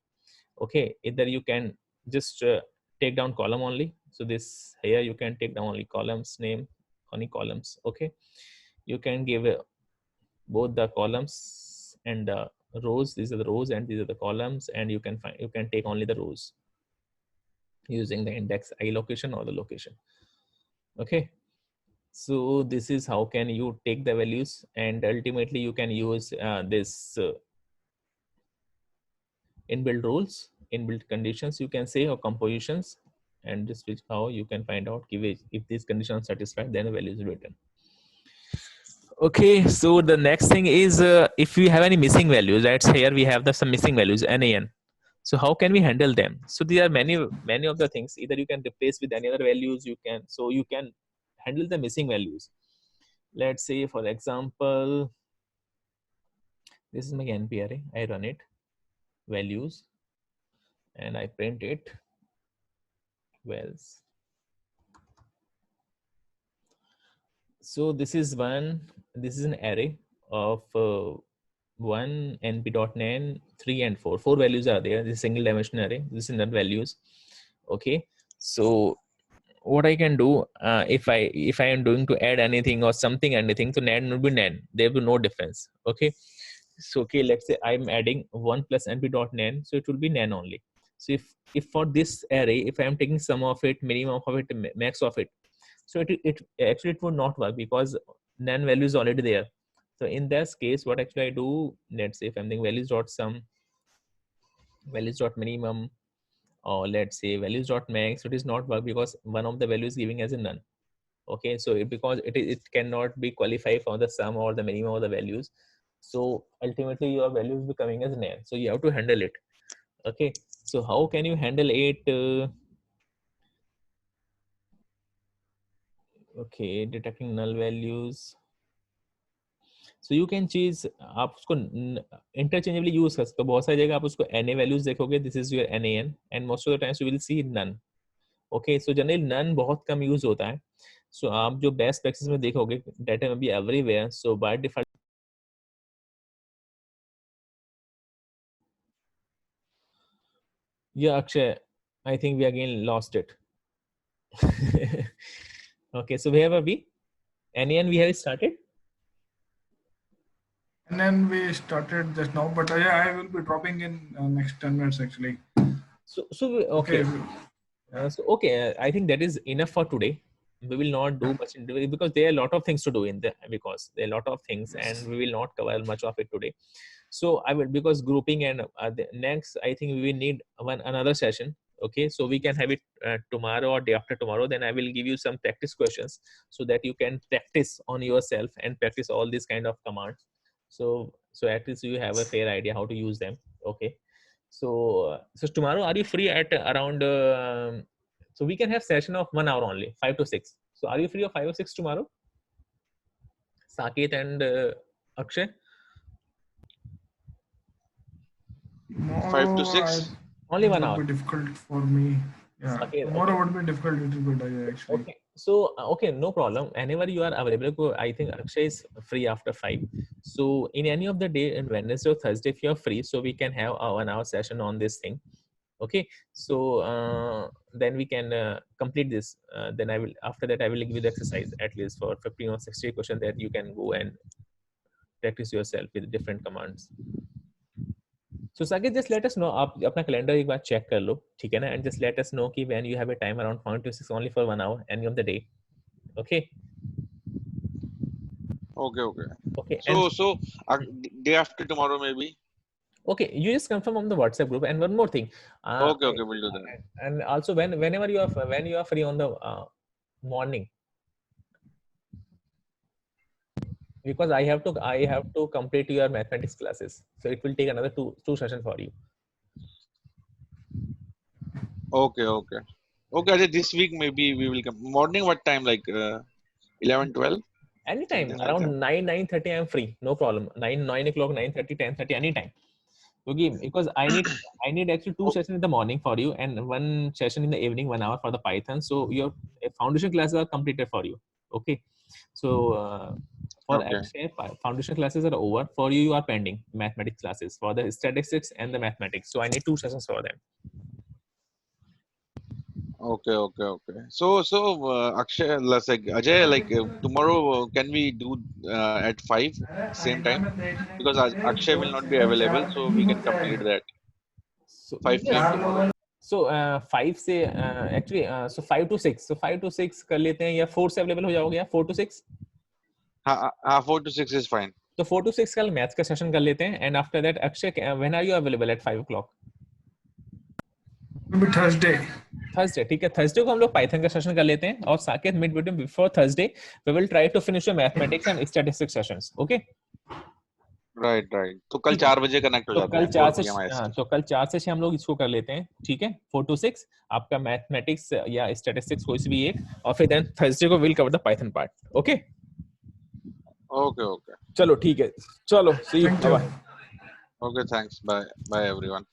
Okay, either you can just take down column only. So this here you can take down only columns name, only columns. Okay, you can give both the columns and the rows. These are the rows and these are the columns, and you can find, you can take only the rows using the index I location or the location. Okay, so this is how can you take the values, and ultimately you can use this inbuilt rules, inbuilt conditions you can say, or compositions, and this is how you can find out if these conditions are satisfied, then the value is written. Okay, so the next thing is if we have any missing values, let's here we have some missing values NaN. So how can we handle them? So there are many of the things. Either you can replace with any other values, you can handle the missing values. Let's say, for example, this is my NP array. I run it, values, and I print it, wells. So this is an array of 1 np.nan 3 and 4. 4 values are there. This is single dimensional array. This is not values. Okay, so what I can do, if I am doing to add anything or something, anything, so nan will be nan. There will be no difference. Okay, so okay, let's say I'm adding 1 plus np.nan, so it will be nan only. So if for this array, if I am taking sum of it, minimum of it, max of it, so it actually it would not work because nan value is already there. So in this case, what actually I do, let's say if I'm doing values dot sum, values dot minimum, or let's say values dot max, it is not work because one of the values giving as a none. Okay, so because it cannot be qualified for the sum or the minimum of the values, so ultimately your value is becoming as nan. So you have to handle it. Okay, so how can you handle it? Okay, detecting null values. So you can choose, आप उसको interchangeably use कर सकते हो. बहुत सारी जगह आप उसको NA values देखोगे, this is your NaN, and most of the times you will see none. Okay, so generally none बहुत कम use होता है. So आप जो best practice में देखोगे, data may be everywhere. So by default, yeah, Akshay, I think we again lost it. Okay, so where were we? NaN we have started. And then we started just now, but yeah, I will be dropping in next 10 minutes actually. So okay. I think that is enough for today. We will not do much into it because there are a lot of things to do in there, because there are a lot of things, and we will not cover much of it today. So I will, because grouping and the next, I think we will need another session. Okay, so we can have it tomorrow or day after tomorrow. Then I will give you some practice questions so that you can practice on yourself and practice all these kind of commands. So at least you have a fair idea how to use them. Okay. So tomorrow, are you free at around? So we can have session of 1 hour only, 5 to 6. So are you free of 5 or 6 tomorrow? Saket and Akshay. 5 to 6. Only 1 hour. Would be difficult for me. Yeah. Saket, Tomorrow okay. would be difficult little bit actually. Okay. So okay, no problem. Whenever you are available, I think Akshay is free after 5. So in any of the day, in Wednesday or Thursday, if you are free, so we can have a 1 hour session on this thing. Okay, so then we can complete this. Then I will, after that I will give you the exercise at least for 15 or 60 questions that you can go and practice yourself with different commands. So Saket, just let us know. आप अपना calendar एक बार check कर लो, ठीक है ना? And just let us know कि when you have a time around 5 to 6 only for 1 hour any of the day. Okay. Okay. So day after tomorrow maybe. Okay, you just confirm on the WhatsApp group. And one more thing. Okay, we'll do that. And also whenever you are free on the morning, because I have to complete your mathematics classes, so it will take another two sessions for you. Okay. Ajay, this week maybe we will come. Morning what time? Like 11, 12? Anytime around 9:30 I'm free, no problem. 9 o'clock, 9:30, 10:30, anytime. Okay, because I need actually 2 sessions in the morning for you and 1 session in the evening, 1 hour for the Python. So your foundation classes are completed for you. Okay, so for Akshay, foundation classes are over. For you are pending mathematics classes for the statistics and the mathematics. So I need 2 sessions for them. Okay. So Akshay, let's like Ajay, like tomorrow can we do at 5 same time? Because Akshay will not be available, so we can complete that. So 5 p.m. tomorrow. So 5 से actually so 5 to 6. So 5 to 6 कर लेते हैं, या 4 से available हो जाओगे, या 4 to 6? हाँ 4 to 6 is fine. तो 4 to 6 कल मैथ्स का सेशन कर लेते हैं. And after that, Akshay, when are you available at 5 o'clock? Maybe Thursday. ठीक है, Thursday को हम लोग पाइथन का सेशन कर लेते हैं. और Saket, meet between before Thursday we will try to finish your mathematics and statistics sessions. Okay. Right right. तो कल ठीक है। 4 बजे कनेक्ट हो तो जाते कल हैं 4 4 से PM हाँ, IST। तो कल 4 से 6 हम लोग इसको कर लेते हैं, ठीक है, 4 to 6 आपका मैथमेटिक्स या स्टैटिस्टिक्स कोई सी भी एक, और फिर देन थर्सडे को will cover the Python part. Okay okay okay चलो ठीक है, चलो see you, Thank bye you. Bye. Okay, thanks, bye bye everyone.